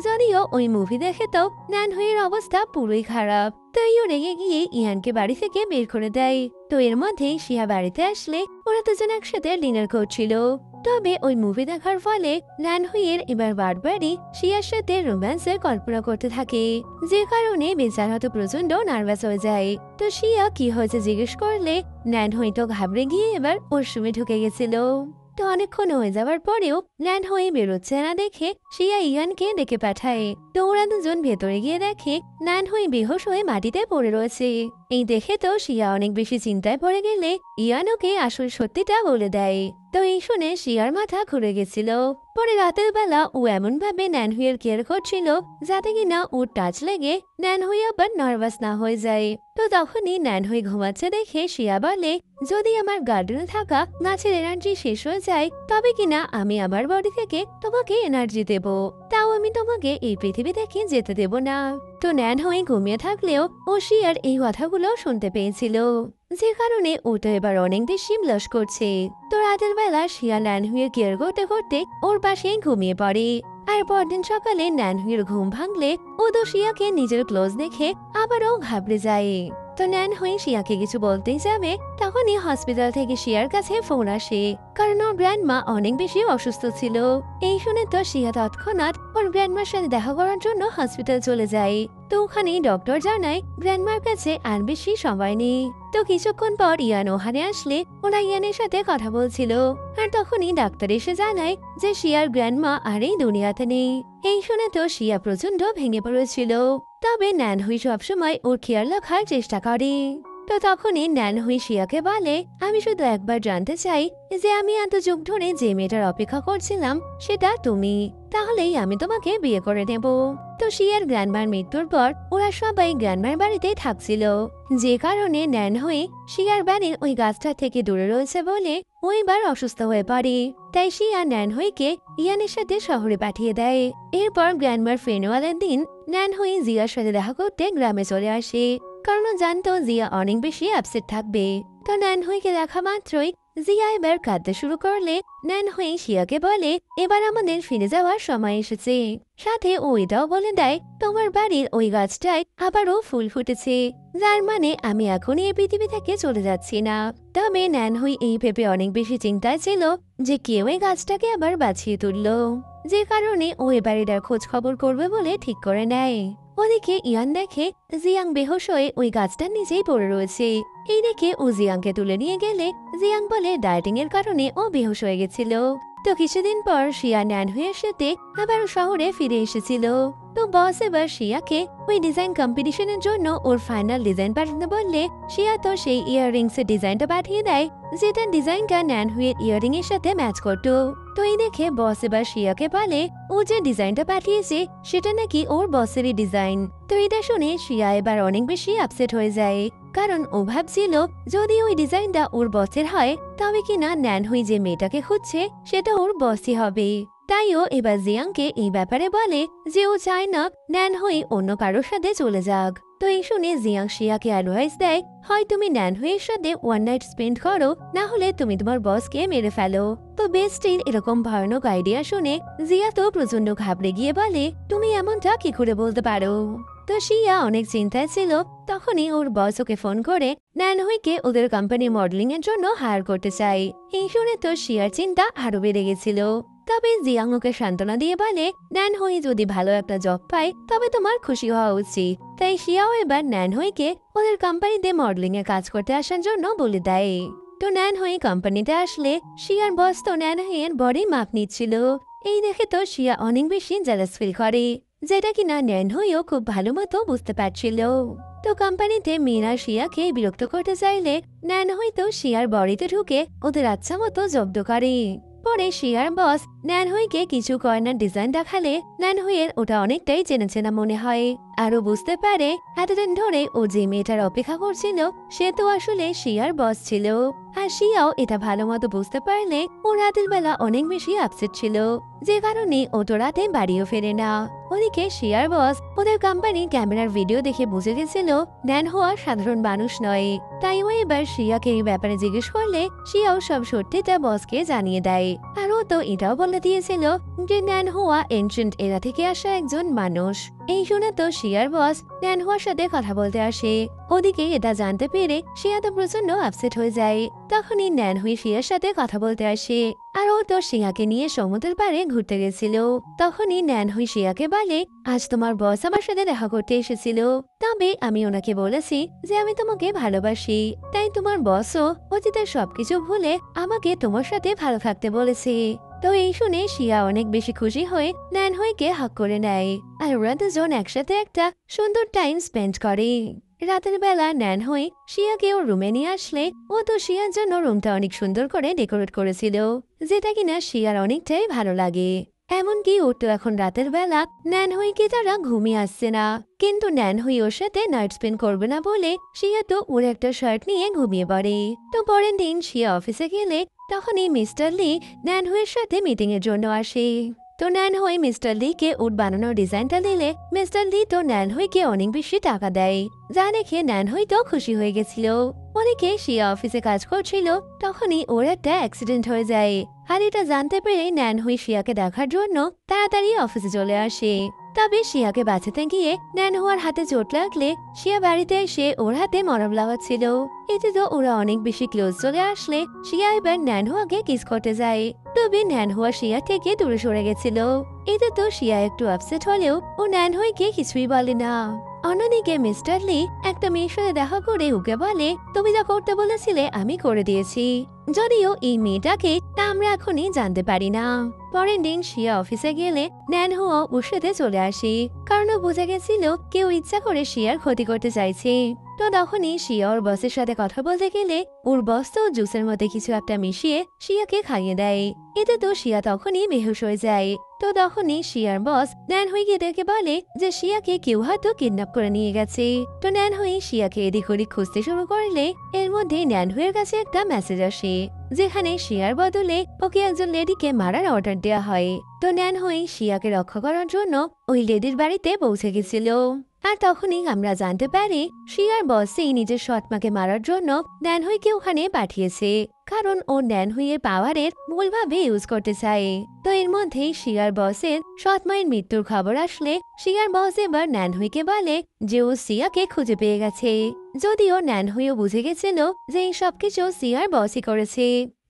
A: যদিও ওই মুভি দেখে তো ন্যানহুইয়ের অবস্থা পুরোই খারাপ। তাই ও রেগে গিয়ে ইয়ানকে বাড়ি থেকে বের করে দেয়। তো এর মধ্যেই শিয়া বাড়িতে আসলে ওরা দুজন একসাথে ডিনার করছিল। তবে ওই মুভি দেখার ফলে ন্যানহুইয়ের এবার বারবারই শিয়ার সাথে রোম্যান্সের কল্পনা করতে থাকে, যে কারণে বেচারা তো প্রচন্ড নার্ভাস হয়ে যায়। তো শিয়া কি হয়েছে জিজ্ঞেস করলে ন্যানহুই তো ঘাবড়ে গিয়ে এবার ওর রুমে ঢুকে গেছিল। তো অনেকক্ষণ হয়ে যাওয়ার পরেও ন্যানহুই বেরোচ্ছে না দেখে শিয়া ইয়ানকে ডেকে পাঠায়। তো ওরা দুজন ভেতরে গিয়ে দেখে ন্যানহুই বেহুশ হয়ে মাটিতে পড়ে রয়েছে। এই দেখে তো শিয়া অনেক বেশি চিন্তায় পড়ে গেলে ইয়ান ওকে আসল সত্যিটা বলে দেয়। তো এই শুনে শিয়ার মাথা ঘুরে গেছিল। পরে রাতের বেলা ও এমন ভাবে ন্যানহুইয়ের কেয়ার করছিল যাতে কিনা ওর টাচ লেগে ন্যানহুই আবার নার্ভাস না হয়ে যায়। তো তখনই ন্যানহুই ঘুমাচ্ছে দেখে শিয়া বলে, যদি আমার গার্ডেনে থাকা গাছের এনার্জি শেষ হয়ে যায় তবে কিনা আমি আমার বডি থেকে তোমাকে এনার্জি দেব, তাও আমি তোমাকে এই পৃথিবী থেকে যেতে দেব না। তো ন্যানহুই ঘুমিয়ে থাকলেও ও শিয়ার এই কথাগুলো শুনতে পেয়েছিল, যে কারণে ও তো এবার অনেক বেশি ব্লাশ করছে। তো রাতের বেলা শিয়া ন্যানহুইয়ের কেয়ার করতে করতে ওর পাশেই ঘুমিয়ে পড়ে। আর পরদিন সকালে ন্যানহুইয়ের ঘুম ভাঙলে ও তো শিয়াকে নিজের ক্লোজ দেখে আবারও ঘাবড়ে যায়। তো ন্যানহুই শিয়াকে কিছু বলতেই যাবে তখনই হসপিটাল থেকে শিয়ার কাছে ফোন আসে, কারণ ওর গ্র্যান্ডমা অনেক বেশি অসুস্থ ছিল। এই শুনে তো শিয়া তৎক্ষণাৎ ওর গ্র্যান্ডমার সাথে দেখা করার জন্য হসপিটাল চলে যায়। তো ওখানে ডক্টর জানায় গ্র্যান্ডমার কাছে আর বেশি সময় নেই। তো কিছুক্ষণ পর ইয়ান ওখানে আসলে ওরা ইয়ানের সাথে কথা বলছিল। আর তখনই ডাক্তার এসে জানায় যে শিয়ার গ্র্যান্ডমা আর এই দুনিয়াতে নেই। এই শুনে তো শিয়া প্রচন্ড ভেঙে পড়েছিল। তবে ন্যানহুই সবসময় ওর খেয়াল রাখার চেষ্টা করে। তো তখনই ন্যানহুই শিয়াকে বলে, আমি শুধু একবার জানতে চাই যে আমি এত যুগ ধরে যে মেয়েটার অপেক্ষা করছিলাম সেটা তুমি, তাহলেই আমি তোমাকে বিয়ে করে নেব। তো শিয়ার গ্র্যান্ডমার মৃত্যুর পর ওরা সবাই গ্র্যান্ডমার বাড়িতেই থাকছিল, যে কারণে ন্যানহুই শিয়ার বাড়ির ওই গাছটা থেকে দূরে রয়েছে বলে ও এবার অসুস্থ হয়ে পড়ে। তাই শিয়া ন্যানহুইকে ইয়ানের সাথে শহরে পাঠিয়ে দেয়। এরপর গ্র্যান্ডমার ফেরওয়ালের দিন ন্যানহুই জিয়ার সাথে দেখা করতে গ্রামে চলে আসে, কারণ জানতো জিয়া অনেক বেশি আপসেট থাকবে। তো ন্যানহুইকে দেখা মাত্রই জিয়া এবার কাঁদতে শুরু করলে ন্যানহুই শিয়াকে বলে, এবার আমাদের ফিরে যাওয়ার সময় এসেছে। সাথে ও এটাও বলে দেয় তোমার বাড়ির ওই গাছটায় আবারও ফুল ফুটেছে, যার মানে আমি এখনই এই পৃথিবী থেকে চলে যাচ্ছি না। তবে ন্যানহুই এই ভেবে অনেক বেশি চিন্তায় ছিল যে কেউ এই গাছটাকে আবার বাঁচিয়ে তুলল, যে কারণে ও এবার এটার খোঁজ খবর করবে বলে ঠিক করে নেয়। ওদিকে ইয়ান দেখে জিয়াং বেহুশ হয়ে ওই গাছটার নিচেই পড়ে রয়েছে। এই দেখে ও জিয়াংকে তুলে নিয়ে গেলে জিয়াং বলে ডায়েটিং এর কারণে ও বেহুশ হয়ে গেছিল। তো কিছুদিন পর শিয়া ন্যানহুইয়ের সাথে আবার শহরে ফিরে এসেছিল। তো বস এবার শিয়াকে ওই ডিজাইন কম্পিটিশনের জন্য ওর ফাইনাল ডিজাইন পাঠাতে বললে শিয়া তো সেই ইয়াররিংস এর ডিজাইনটা পাঠিয়ে দেয়, যেটা ডিজাইনটা ন্যানহুইয়ের ইয়াররিং এর সাথে ম্যাচ করতো। তো এই দেখে বস এবার শিয়াকে বলে ও যে ডিজাইনটা পাঠিয়েছে সেটা নাকি ওর বসেরই ডিজাইন। তো এটা শুনে শিয়া এবার অনেক বেশি আপসেট হয়ে যায়, কারণ ও ভাবছিল যদি ওই ডিজাইনটা ওর বসের হয় তবে কিনা ন্যানহুই যে মেয়েটাকে খুঁজছে সেটা ওর বসই হবে। তাই ও এবার জিয়াংকে এই ব্যাপারে বলে যে ও চায় না ন্যানহুই অন্য কারোর সাথে চলে যাক। তো এই শুনে জিয়াং শিয়াকে অ্যাডভাইস দেয়, হয় তুমি ন্যানহুইয়ের সাথে ওয়ান নাইট স্পেন্ড করো, না হলে তুমি তোমার বসকে মেরে ফেলো। তো বেস্টির এরকম ভয়ানক আইডিয়া শুনে জিয়া তো প্রচন্ড ঘাবড়ে গিয়ে বলে তুমি এমনটা কি করে বলতে পারো। তো শিয়া অনেক চিন্তায় ছিল, তখনই ওর বস ওকে ফোন করে ন্যানহুইকে ওদের কোম্পানি মডেলিং এর জন্য হায়ার করতে চাই। এই শুনে তো শিয়ার চিন্তা আরো বেড়ে গেছিল। তবে জিয়াং ওকে সান্ত্বনা দিয়ে বলে ন্যানহুই যদি ভালো একটা জব পায় তবে তোমার খুশি হওয়া উচিত। তাই শিয়াও এবার ন্যানহুইকে ওদের কোম্পানিতে মডেলিং এ কাজ করতে আসার জন্য বলে দেয়। তো ন্যানহুই কোম্পানিতে আসলে শিয়ার বস তো ন্যানহুইয়ের বডি মাপ নিচ্ছিল। এই দেখে তো শিয়া অনেক বেশি জেলাস ফিল করে, যেটা কিনা ন্যানহুইও খুব ভালো মতো বুঝতে পারছিল। তো কোম্পানিতে মিনা শিয়াকে বিরক্ত করতে চাইলে ন্যানহুই তো শিয়ার বডিতে ঢুকে ওদের আচ্ছা মতো জব্দ করে। পরে শিয়ার বস ন্যানহুইকে কিছু কর্নার ডিজাইন দেখালে ন্যানহুইয়ের ওটা অনেকটাই চেনা চেনা মনে হয়। আরো বুঝতে পারে এতদিন ধরে ও যে মেয়েটার অপেক্ষা করছিল সে তো আসলে শিয়ার বস ছিল। আর শিয়াও এটা ভালো মতো বুঝতে পারলে ও রাতের বেলা অনেক বেশি আপসেট ছিল, যে কারণে ও তো রাতে বাড়িও ফেরে না। ওদিকে শিয়ার বস ওদের কোম্পানির ক্যামেরার ভিডিও দেখে বুঝে গেছিল ন্যানহুয়া সাধারণ মানুষ নয়। তাই ও এবার শিয়াকে এই ব্যাপারে জিজ্ঞেস করলে শিয়াও সব সত্যিটা বসকে জানিয়ে দেয়। আর ও তো এটাও বলে দিয়েছিল যে ন্যানহুয়া এনশিয়েন্ট এরা থেকে আসা একজন মানুষ। এই শুনে তো শিয়ার বস ন্যানহুয়ার সাথে কথা বলতে আসে। ওদিকে এটা জানতে পেরে শিয়া তো প্রচন্ড আপসেট হয়ে যায়। তখনই ন্যানহুই শিয়ার সাথে কথা বলতে আসে, আর ও তো শিয়াকে নিয়ে সমুদ্রের পাড়ে ঘুরতে গেছিল। তখনই ন্যানহুই শিয়াকে বলে আজ তোমার বস আমার সাথে দেখা করতে এসেছিল, তবে আমি ওনাকে বলেছি যে আমি তোমাকে ভালোবাসি, তাই তোমার বসও অতীতের সবকিছু ভুলে আমাকে তোমার সাথে ভালো থাকতে বলেছে। তো এই শুনে শিয়া অনেক বেশি খুশি হয়ে ন্যানহুইকে হাক করে নেয়, আর ওরা দুজন একসাথে একটা সুন্দর টাইম স্পেন্ড করে। রাতের বেলা ন্যানহুই শিয়াকে ওর রুমে নিয়ে আসলে ও তো শিয়ার জন্য রুমটা অনেক সুন্দর করে ডেকোরেট করেছিল, যেটা কিনা শিয়ার অনেকটাই ভালো লাগে। এমনকি ওর তো এখন রাতের বেলা ন্যানহুইকে তারা ঘুমিয়ে আসছে না, কিন্তু ন্যানহুই ওর সাথে নাইট স্পেন্ড করবে না বলে শিয়া তো ওর একটা শার্ট নিয়ে ঘুমিয়ে পড়ে। তো পরের দিন শিয়া অফিসে গেলে তখনই মিস্টার লি ন্যানহুইয়ের সাথে মিটিং এর জন্য আসে। তো ন্যানহুই মিস্টার লিকে উট বানানোর ডিজাইনটা দিলে মিস্টার লি তো ন্যানহুইকে অনেক বেশি টাকা দেয়, যা দেখে ন্যানহুই তো খুশি হয়ে গেছিল। অনেকে শিয়া অফিসে কাজ করছিল, তখনই ওর একটা অ্যাক্সিডেন্ট হয়ে যায়। আর এটা জানতে পেরে ন্যানহুই শিয়াকে দেখার জন্য তাড়াতাড়ি অফিসে চলে আসে। তবে শিয়াকে বাঁচাতে গিয়ে ন্যানহুয়ার হাতে চোট লাগলে শিয়া বাড়িতে এসে ওর হাতে মরম লাগাচ্ছিল। এতে তো ওরা অনেক বেশি ক্লোজ চলে আসলে শিয়া এবার ন্যানহুয়াকে কিস করতে যায়, তবে ন্যানহুয়া শিয়া থেকে দূরে সরে গেছিল। এতে তো শিয়া একটু আপসেট হলেও ও ন্যানহুইকে কিছুই বলে না। অন্যদিকে মিস্টার লি একটা মেয়ের সাথে দেখা করে ওকে বলে তুমি যা করতে বলেছিলে আমি করে দিয়েছি, যদিও এই মেয়েটাকে তা আমরা এখনই জানতে পারি না। পরের দিন শিয়া অফিসে গেলে ন্যানহুয়া ওর সাথে চলে আসে, কারণ ও বুঝে গেছিল কেউ ইচ্ছা করে শিয়ার ক্ষতি করতে চাইছে। তো তখনই শিয়া ওর বসের সাথে কথা বলতে গেলে ওর বস তো জুসের মধ্যে কিছু একটা মিশিয়ে শিয়াকে খাইয়ে দেয়। এতে তো শিয়া তখনই বেহুশ হয়ে যায়। তো তখনই শিয়ার বস ন্যানহুইকে দেখে বলে যে শিয়াকে কেউ হয়তো কিডন্যাপ করে নিয়ে গেছে। তো ন্যানহুই শিয়াকে এদিক ওদিক খুঁজতে শুরু করলে এর মধ্যে ন্যানহুইয়ের কাছে একটা মেসেজ আসে, যেখানে শিয়ার বদলে ওকে একজন লেডিকে মারার অর্ডার দেওয়া হয়। তো ন্যানহুই শিয়াকে রক্ষা করার জন্য ওই লেডির বাড়িতে পৌঁছে গেছিল। আর তখনই আমরা জানতে পারি শিয়ার বসই নিজের সৎমাকে মারার জন্য ন্যানহুইকে ওখানে পাঠিয়েছে, কারণ ও ন্যানহুইয়ের পাওয়ারের ভুলভাবে ইউজ করতে চায়। তো এর মধ্যেই শিয়ার বসের সৎমায়ের মৃত্যুর খবর আসলে শিয়ার বস এবার ন্যানহুইকে বলে যে ও সিয়াকে খুঁজে পেয়ে গেছে, যদিও ন্যানহুইও বুঝে গেছিল যে এই সবকিছু সিয়ার বসই করেছে।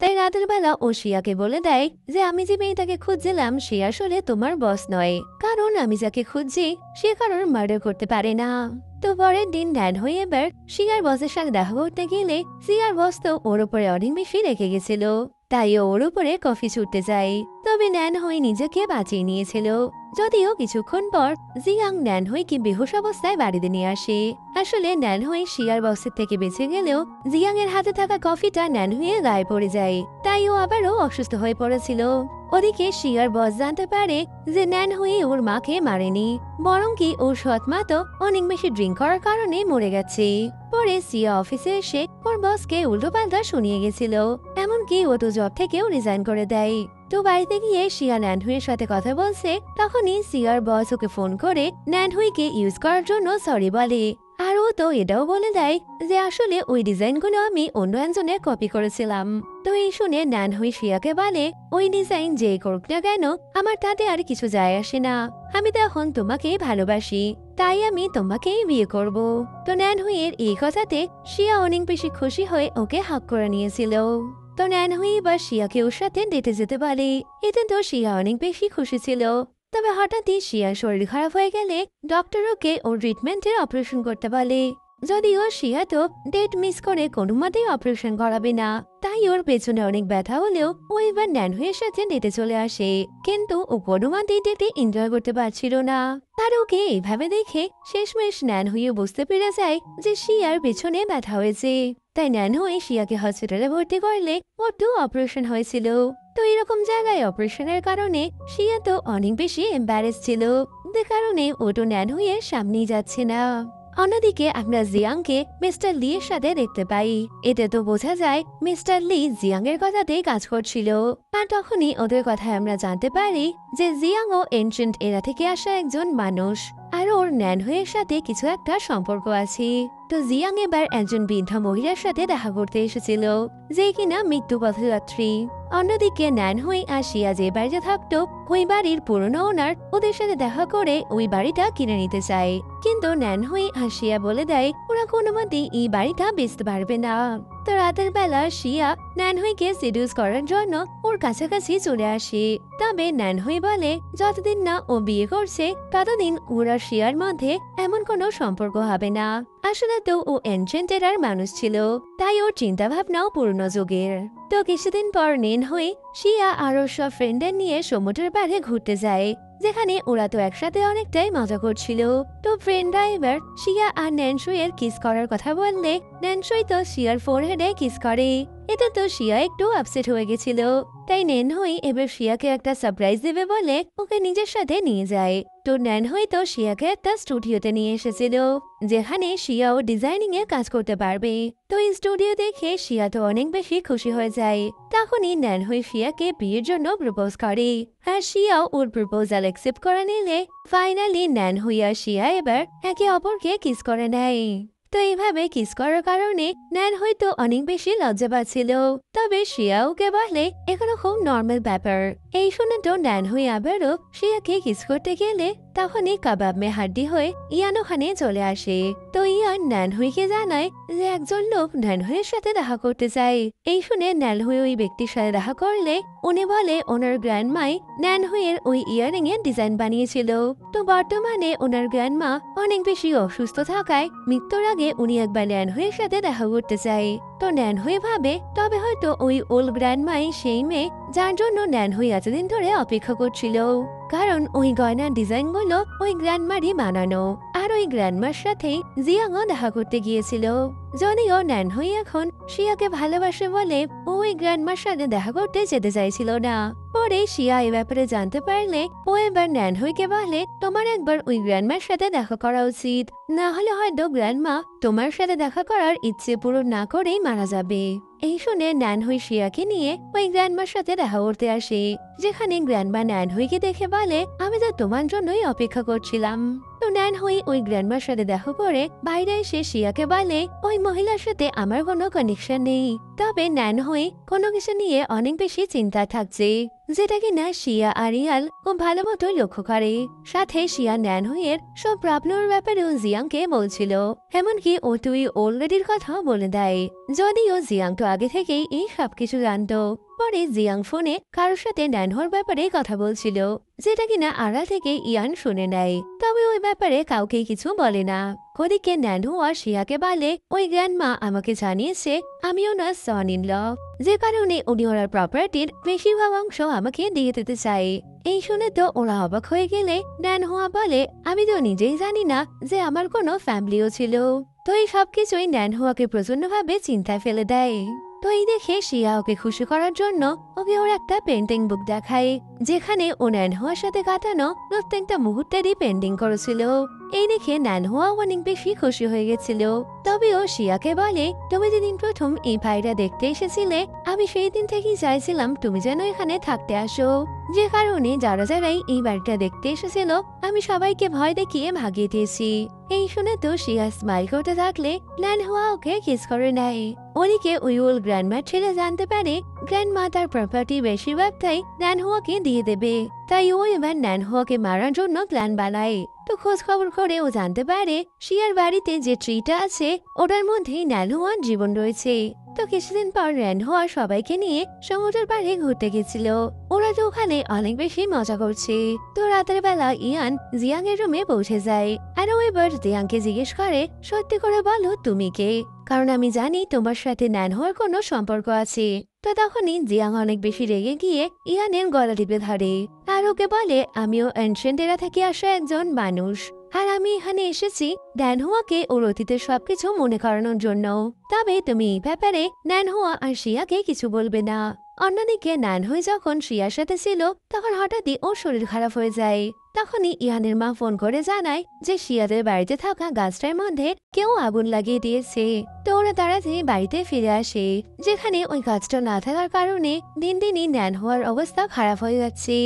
A: তাই রাতের বেলা ও শিয়াকে বলে দেয় যে আমি যে মেয়েটাকে খুঁজছিলাম সে আসলে তোমার বস নয়, কারণ আমি যাকে খুঁজছি সে কারোর মার্ডার করতে পারে না। তো পরের দিন ড্যান হয়ে এবার শিয়ার বসের সাথে দেখা করতে গেলে শিয়ার বস তো ওর উপরে অনেক বেশি রেখে গেছিল, তাই ওর উপরে কফি ছুটতে যায়। তবে ন্যান হয়ে নিজেকে বাঁচিয়ে নিয়েছিল, যদিও কিছুক্ষণ পর জিয়াং ন্যান হইকে বেহুশ অবস্থায় বাড়িতে নিয়ে আসে। আসলে ন্যান হই শিয়ার বসের থেকে বেঁচে গেলেও জিয়াং এর হাতে থাকা কফিটা ন্যান হয়ে গায়ে পড়ে যায়, তাই ও আবারও অসুস্থ হয়ে পড়েছিল। ওদিকে শিয়ার বস জানতে পারে যে ন্যান হয়ে ওর মাকে মারেনি, বরং কি ওর সৎ মা তো অনেক বেশি ড্রিঙ্ক করার কারণে মরে গেছে। পরে সিয়া অফিসে এসে ওর বসকে উল্টো পাল্টা শুনিয়ে গেছিল, এমনকি ও তো জব থেকেও রিজাইন করে দেয়। তো বাড়িতে গিয়ে শিয়া ন্যানহুইয়ের সাথে কথা বলছে, তখনই সিয়ার বস ওকে ফোন করে ন্যানহুইকে ইউজ করার জন্য সরি বলে। আর ও তো এটাও বলে দেয় যে আসলে ওই ডিজাইনগুলো আমি অন্য একজনের কপি করেছিলাম। তো এই শুনে ন্যানহুই শিয়াকে বলে ওই ডিজাইন যে করুক না কেন আমার তাতে আর কিছু যায় আসে না, আমি তো এখন তোমাকে ভালোবাসি, তাই আমি তোমাকেই বিয়ে করব। তো ন্যানহুইয়ের এই কথাতে শিয়া অনেক বেশি খুশি হয়ে ওকে হাক করে নিয়েছিল। তো ন্যানহুই বা শিয়াকে ওর সাথে ডেটে যেতে পারে, এতে তো শিয়া অনেক বেশি খুশি ছিল। তবে হঠাৎই শিয়ার শরীর খারাপ হয়ে গেলে ডক্টর ওকে ওর ট্রিটমেন্টের অপারেশন করতে বলে। যদিও শিয়া তো ডেট মিস করে কোনো মতেই অপারেশন করাবে না, তাই ওর পেছনে অনেক ব্যথা হলেও ও এবার ন্যানহুইয়ের সাথে ডেটে চলে আসে। কিন্তু ও কোনো মতেই ডেটে এনজয় করতে পারছিল না। আর ওকে এইভাবে দেখে শেষমেশ ন্যানহুইও বুঝতে পেরে যায় যে শিয়ার পেছনে ব্যথা হয়েছে, তাই ন্যানহুই শিয়াকে হসপিটালে ভর্তি করলে ওর তো অপারেশন হয়েছিল। তো এরকম জায়গায় অপারেশনের কারণে শিয়া তো অনেক বেশি এম্বারেস ছিল, যে কারণে ও তো ন্যানহুইয়ের সামনেই যাচ্ছে না। অন্যদিকে আমরা জিয়াংকে মিস্টার লি এর সাথে দেখতে পাই, এতে তো বোঝা যায় মিস্টার লি জিয়াং এর কথাতেই কাজ করছিল। আর তখনই ওদের কথায় আমরা জানতে পারি যে জিয়াং ও এনশিয়েন্ট এরা থেকে আসা একজন মানুষ, আর ওর ন্যানহুইয়ের সাথে কিছু একটা সম্পর্ক আছে। তো জিয়াং এবার একজন বৃদ্ধা মহিলার সাথে দেখা করতে এসেছিল, যে কিনা মৃত্যু পথযাত্রী। অন্যদিকে ন্যানহুই আর শিয়া যে বাড়িতে থাকতো ওই বাড়ির পুরনো ওনার ওদের সাথে দেখা করে ওই বাড়িটা কিনে নিতে চায়, কিন্তু ন্যানহুই আর শিয়া বলে দেয় ওরা কোনো মতেই এই বাড়িটা বেচতে পারবে না। তো রাতের বেলা শিয়া ন্যানহুইকে সিডিউস করার জন্য ওর কাছাকাছি চলে আসে, তবে ন্যানহুই বলে যতদিন না ও বিয়ে করছে ততদিন ওর আর শিয়ার মধ্যে এমন কোনো সম্পর্ক হবে না। আসলে তো ও এনশিয়েন্ট এরার মানুষ ছিল, তাই ওর চিন্তা ভাবনাও পুরনো যুগের। তো কিছুদিন পর ন্যানহুই শিয়া আর ওর সব ফ্রেন্ডদের নিয়ে সমুদ্রের পাড়ে ঘুরতে যায়, যেখানে ওরা তো একসাথে অনেকটাই মজা করছিল। তো ফ্রেন্ডরা এবার শিয়া আর ন্যানশুইয়ের কিস করার কথা বললে ন্যানশুই তো শিয়ার ফোরহেডে কিস করে, এতে তো শিয়া একটু আপসেট হয়ে গেছিল। তাই ন্যানহুই এবার শিয়াকে একটা সারপ্রাইজ দেবে বলে ওকে নিজের সাথে নিয়ে যায়। তো ন্যানহুই তো শিয়াকে একটা স্টুডিওতে নিয়ে এসেছিল, যেখানে শিয়াও ডিজাইনিং এ কাজ করতে পারবে। তো এই স্টুডিও দেখে শিয়া তো অনেক বেশি খুশি হয়ে যায়। তখনই ন্যানহুই শিয়াকে বিয়ের জন্য প্রপোজ করে, আর শিয়াও ওর প্রপোজাল অ্যাকসেপ্ট করে নিলে ফাইনালি ন্যানহুই আর শিয়া এবার একে অপরকে কিস করে নেয়। তো এইভাবে কিস করার কারণে ন্যানহুই তো অনেক বেশি লজ্জা পাচ্ছিল, তবে শিয়া ওকে বলে এগুলো খুব নর্মাল ব্যাপার। এই শুনে তো ন্যানহুই আবারও শিয়াকে কিস করতে গেলে তখনই কাবাব মে হাড্ডি হয়ে ইয়ান ওখানে চলে আসে। তো ইয়ান ন্যানহুইকে জানায় যে একজন লোক ন্যানহুইয়ের সাথে দেখা করতে চায়। এই শুনে ন্যানহুই ওই ব্যক্তির সাথে দেখা করলে উনি বলে ওনার গ্র্যান্ডমাই ন্যানহুইয়ের ওই ইয়ারিং এর ডিজাইন বানিয়েছিল। তো বর্তমানে ওনার গ্র্যান্ডমা অনেক বেশি অসুস্থ থাকায় মৃত্যুর আগে উনি একবার ন্যানহুইয়ের সাথে দেখা করতে চায়। তো ন্যানহুই ভাবে তবে হয়তো ওই ওল্ড গ্র্যান্ডমাই সেই মেয়ে যার জন্য ন্যানহুই এতদিন ধরে অপেক্ষা করছিল, কারণ ওই গয়নার ডিজাইনগুলো ওই গ্র্যান্ডমারই বানানো। আর ওই গ্র্যান্ডমার সাথেই জিয়াংও দেখা করতে গিয়েছিল। যদিও ন্যানহুই এখন শিয়াকে ভালোবাসে বলে ওই গ্র্যান্ডমার সাথে দেখা করতে যেতে চাইছিল না। পরে শিয়া এই ব্যাপারে জানতে পারলে ও এবার ন্যানহুইকে বলে তোমার একবার ওই গ্র্যান্ডমার সাথে দেখা করা উচিত, না হলে হয়তো গ্র্যান্ডমা তোমার সাথে দেখা করার ইচ্ছে পূরণ না করেই মারা যাবে। এই শুনে ন্যানহুই শিয়াকে নিয়ে ওই গ্র্যান্ডমার সাথে দেখা করতে আসে, যেখানে গ্র্যান্ডমা ন্যানহুইকে দেখে বলে আমি তো তোমার জন্যই অপেক্ষা করছিলাম। তো ন্যানহুই ওই গ্র্যান্ডমার সাথে দেখা করে বাইরে এসে শিয়াকে বলে ওই মহিলার সাথে আমার কোনো কানেকশন নেই, তবে ন্যান হয়ে কোনো কিছু নিয়ে অনেক বেশি চিন্তা থাকছে, যেটা কিনা শিয়া আর ইয়াল খুব ভালো মতো লক্ষ্য করে। সাথে শিয়া ন্যান হইয়ের সব প্রবলেমের ব্যাপারেও জিয়াংকে বলছিল, এমনকি ও তুই অলরেডির কথাও বলে দেয়। যদিও জিয়াং তো আগে থেকেই এই সবকিছু জানতো। পরে জিয়াং ফোনে কারোর সাথে ন্যানহোর ব্যাপারে কথা বলছিল, যেটা কিনা আড়াল থেকে ইয়ান শুনে নেয়। তবে ওই ব্যাপারে কাউকে কিছু বলে না। ওদিকে ন্যানহো আর শিয়াকে বলে, ওই গ্র্যান্ডমা আমাকে জানিয়েছে আমি ওনার সন ইন ল, যে কারণে উনি ওনার প্রপার্টির বেশিরভাগ অংশ আমাকে দিয়ে দিতে চাই। এই শুনে তো ওরা অবাক হয়ে গেলে ন্যানহোয়া বলে, আমি তো নিজেই জানি না যে আমার কোনো ফ্যামিলিও ছিল। তো এই সবকিছুই ন্যানহোয়াকে প্রচন্ডভাবে চিন্তায় ফেলে দেয়। তো এই দেখে শিয়া ওকে খুশি করার জন্য ওকে ওর একটা পেন্টিং বুক দেখায়, যেখানে ও ন্যানহোয়ার সাথে কাটানো প্রত্যেকটা মুহূর্তেরই পেন্টিং করেছিল। এই দেখে ন্যানহোয়া অনেক বেশি খুশি হয়ে গেছিল। তবেও শিয়াকে বলে, তুমি যেদিন প্রথম এই ভাইরা দেখতে এসেছিলে, আমি সেই দিন থেকেই চাইছিলাম তুমি যেন এখানে থাকতে আসো, যে কারণে যারা যারাই এই বাড়িটা দেখতে এসেছিল আমি সবাইকে ভয় দেখিয়ে ভাগিয়ে দিয়েছি। এই শুনে তো শিয়া স্মাইল করতে থাকলে ন্যানহোয়া ওকে কিস করে নেয়। ওদিকে উইউল গ্র্যান্ডমার ছেলে জানতে পারে গ্র্যান্ডমা তার প্রপার্টি বেশিরভাগটাই ন্যানহোয়াকে দিয়ে দেবে, তাই ও এবার ন্যানহোয়াকে মারার জন্য প্ল্যান বানায়। তো খোঁজ খবর করে ও জানতে পারে শিয়ার বাড়িতে যে ট্রিটা আছে ওটার মধ্যেই ন্যানহোয়ার জীবন রয়েছে। তো কিছুদিন পর ন্যানহোয়া সবাইকে নিয়ে সমুদ্রের পাড়ে ঘুরতে গেছিল। ওরা তো ওখানে অনেক বেশি মজা করছে। তো রাতের বেলা ইয়ান জিয়াং এর রুমে পৌঁছে যায়, আর ও এবার জিয়াংকে জিজ্ঞেস করে, সত্যি করে বলো তুমি কে, কারণ আমি জানি তোমার সাথে ন্যানহোয়ার কোনো সম্পর্ক আছে। তো তখনই জিয়াং অনেক বেশি রেগে গিয়ে ইয়ানের গলা টিপে ধরে, আর ওকে বলে, আমিও এনশিয়েন্ট এরা থেকে আসা একজন মানুষ, আর আমি এখানে এসেছি ন্যানহোয়াকে ওর অতীতের সবকিছু মনে করানোর জন্য। তবে তুমি এই ব্যাপারে ন্যানহোয়া আর শিয়াকে কিছু বলবে না। অন্যদিকে ন্যানহোয় যখন শিয়ার সাথে ছিল তখন হঠাৎই ওর শরীর খারাপ হয়ে যায়। তখনই ইয়ানের মা ফোন করে জানায় যে শিয়াদের বাড়িতে থাকা গাছটার মধ্যে কেউ আগুন লাগিয়ে দিয়েছে। তো ওরা তাড়াতাড়ি বাড়িতে ফিরে আসে, যেখানে ওই গাছটা না থাকার কারণে দিন দিনই ন্যানহোয়ার অবস্থা খারাপ হয়ে যাচ্ছে,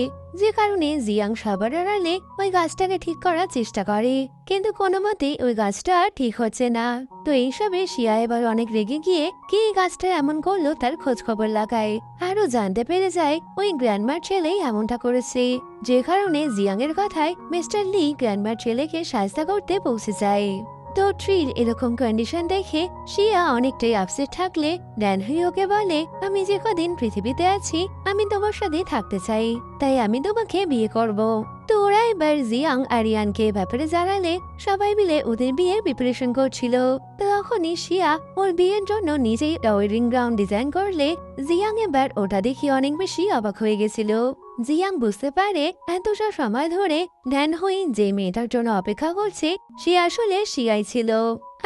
A: যে কারণে জিয়াং সবার আড়ালে ওই গাছটাকে ঠিক করার চেষ্টা করে, কিন্তু কোনো মতেই ওই গাছটা ঠিক হচ্ছে না। তো এইসবে শিয়া এবার অনেক রেগে গিয়ে কে এই গাছটা এমন করলো তার খোঁজ খবর লাগায়, আরও জানতে পেরে যায় ওই গ্র্যান্ডমার ছেলেই এমনটা করেছে, যে কারণে জিয়াং এর কথায় মিস্টার লি গ্র্যান্ডমার ছেলেকে সাহায্য করতে পৌঁছে যায়। তো ট্রির এরকম কন্ডিশন দেখে শিয়া অনেকটাই আপসেট থাকলে ন্যানহোই ওকে বলে, আমি যে কদিন পৃথিবীতে আছি আমি তোমার সাথে থাকতে চাই, তাই আমি তোমাকে বিয়ে করব। তো ওরা এবার জিয়াং আর ইয়ানকে ব্যাপারে জানালে সবাই মিলে ওদের বিয়ের প্রিপারেশন করছিল। তো তখনই শিয়া ওর বিয়ের জন্য নিজেই ওয়েডিং গ্রাউন্ড ডিজাইন করলে জিয়াং এবার ওটা দেখে অনেক বেশি অবাক হয়ে গেছিল। জিয়াং বুঝতে পারে এতটা সময় ধরে ন্যানহোই যে মেয়েটার জন্য অপেক্ষা করছে সে আসলে শিয়াই ছিল,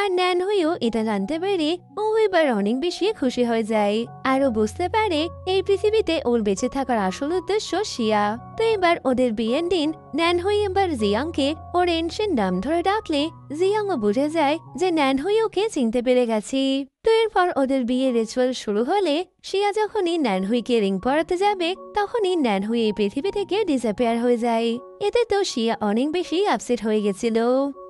A: আর ন্যানহোইও এটা জানতে পেরে ও এবার অনেক বেশি খুশি হয়ে যায়, আর ও বুঝতে পারে এই পৃথিবীতে ওর বেঁচে থাকার আসল উদ্দেশ্য শিয়া। তো এবার ওদের বিয়ের দিন ন্যানহোই এবার জিয়াংকে ওর এনশিয়েন্ট নাম ধরে ডাকলে জিয়াংও বুঝে যায় যে ন্যানহোই ওকে চিনতে পেরে গেছে। তো এরপর ওদের বিয়ে রিচুয়াল শুরু হলে শিয়া যখনই ন্যানহোইকে রিং পরাতে যাবে তখনই ন্যানহোই এই পৃথিবী থেকে ডিসঅ্যাপিয়ার হয়ে যায়। এতে তো শিয়া অনেক বেশি আপসেট হয়ে গেছিল।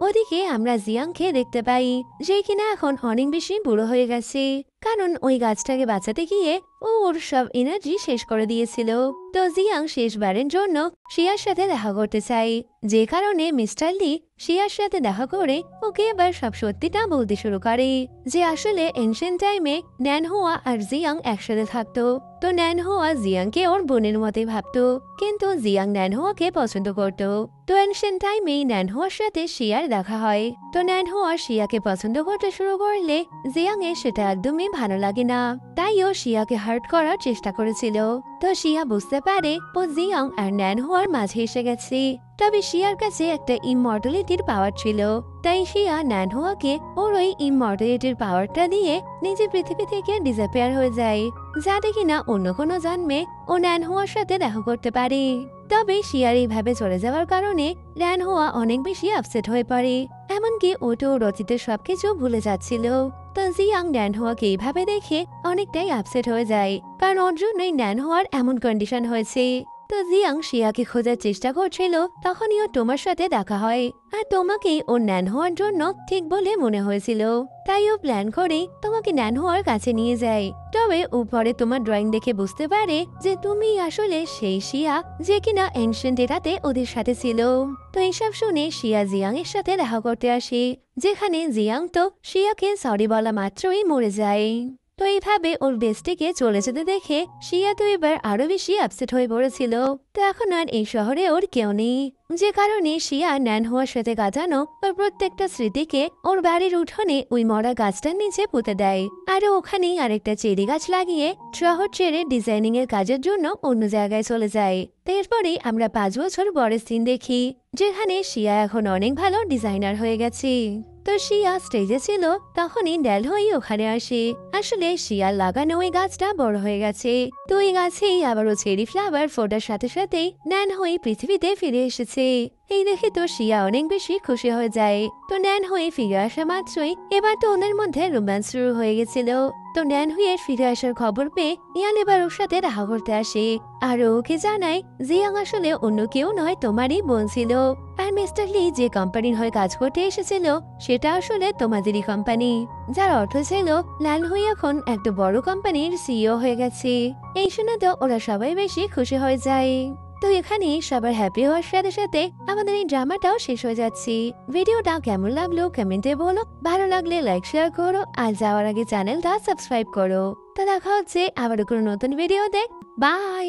A: ওদিকে আমরা জিয়াংকে দেখতে পাই যে কিনা এখন অনেক বেশি বুড়ো হয়ে গেছে, কারণ ওই গাছটাকে বাঁচাতে গিয়ে ও ওর সব এনার্জি শেষ করে দিয়েছিল। তো জিয়াং শেষবারের জন্য শিয়ার সাথে দেখা করতে চাই, যে কারণে মিস্টার লি শিয়ার সাথে দেখা করে ওকে এবার সব সত্যিটা বলতে শুরু করে, যে আসলে এনশিয়েন্ট টাইমে ন্যানহোয়া আর জিয়াং একসাথে থাকতো। তো ন্যানহোয়া জিয়াংকে ওর বোনের মতে ভাবতো, কিন্তু জিয়াং ন্যানহোয়াকে পছন্দ করত। তো এনশিয়েন্ট টাইমে ন্যানহোয়ার সাথে শিয়ার দেখা হয়। তো ন্যানহোয়া শিয়াকে পছন্দ করতে শুরু করলে জিয়াং এর সেটা একদমই ভালো লাগে না, তাই ও শিয়াকে হার্ট করার চেষ্টা করেছিল। তো শিয়া বুঝতে পারে ও জিয়াং আর ন্যানহোয়ার মাঝে এসে গেছে। তবে শিয়ার কাছে একটা ইমমর্টালিটির পাওয়ার ছিল, তাই শিয়া ন্যানহোয়াকে ওর ওই ইমমর্টালিটির পাওয়ারটা দিয়ে নিজে পৃথিবী থেকে ডিসঅ্যাপিয়ার হয়ে যায়, যাতে কিনা অন্য কোনো জন্মে ও ন্যানহোয়ার সাথে দেখা করতে পারে। তবে শিয়ার এইভাবে চলে যাওয়ার কারণে ন্যানহোয়া অনেক বেশি আপসেট হয়ে পড়ে, এমনকি ও তো রচিতের সবকিছু ভুলে যাচ্ছিল। তো জিয়াং ন্যানহোয়াকে এইভাবে দেখে অনেকটাই আপসেট হয়ে যায়, কারণ ওর জন্যই ন্যানহোয়ার এমন কন্ডিশন হয়েছে। তো জিয়াং শিয়াকে খোঁজার চেষ্টা করছিল, তখনই ওর তোমার সাথে দেখা হয়। আর তোমাকে ওর ন্যান হওয়ার জন্য ঠিক বলে মনে হয়েছিল, তাই ও প্ল্যান করে তোমাকে ন্যান হওয়ার কাছে নিয়ে যায়। তবে উপরে তোমার ড্রয়িং দেখে বুঝতে পারে যে তুমি আসলে সেই শিয়া যে কিনা এনশিয়েন্ট এরাতে ওদের সাথে ছিল। তো এইসব শুনে শিয়া জিয়াং এর সাথে দেখা করতে আসে, যেখানে জিয়াং তো শিয়াকে সরি বলা মাত্রই মরে যায়। তো এইভাবে ওর বেস্টিকে চলে যেতে দেখে শিয়া তো এবার আরো বেশি আপসেট হয়ে পড়েছিল। তো এখন আর এই শহরে ওর কেউ নেই, যে কারণে শিয়া ন্যান হওয়ার সাথে কাটানো ওর প্রত্যেকটা স্মৃতিকে ওর বাড়ির উঠোনে ওই মরা গাছটার নিচে পুঁতে দেয়। আর ওখানেই আরেকটা চেরি গাছ লাগিয়ে শহর ছেড়ে ডিজাইনিং এর কাজের জন্য অন্য জায়গায় চলে যায়। তো এরপরে আমরা 5 বছর পরের সিন দেখি, যেখানে শিয়া এখন অনেক ভালো ডিজাইনার হয়ে গেছে। তো শিয়া স্টেজে ছিল, তখনই ড্যাল হয়ে ওখানে আসে। আসলে শিয়ার লাগানো ওই গাছটা বড় হয়ে গেছে। তো ওই গাছেই আবারও চেরি ফ্লাওয়ার ফোটার সাথে সাথেই ন্যান হয়ে পৃথিবীতে ফিরে এসেছে। এই দেখে তো শিয়া অনেক বেশি খুশি হয়ে যায়। তো ন্যান হয়ে ফিরে আসা মাত্রই এবার তো ওনার মধ্যে রোম্যান্স শুরু হয়ে গেছিল। তো ন্যান হয়ে ফিরে আসার খবর পেয়ে ইয়ান এবার ওর সাথে দেখা করতে আসে, আর ওকে জানায় জিয়াং আসলে অন্য কেউ নয়, তোমারই বোন ছিল। আর মিস্টার লি যে কোম্পানির হয়ে কাজ করতে এসেছিল সেটা আসলে তোমাদেরই কোম্পানি, যার অর্থ ছিল লাল হয়ে এখন একটা বড় কোম্পানির সিইও হয়ে গেছে। এই শুনে তো ওরা সবাই বেশি খুশি হয়ে যায়। তো এখানে সবার হ্যাপি হওয়ার সাথে সাথে আমাদের এই ড্রামাটাও শেষ হয়ে যাচ্ছে। ভিডিওটা কেমন লাগলো কমেন্টে বলো, ভালো লাগলে লাইক শেয়ার করো, আর যাওয়ার আগে চ্যানেলটা সাবস্ক্রাইব করো। তো দেখা হচ্ছে আবারও কোনো নতুন ভিডিওতে। বাই।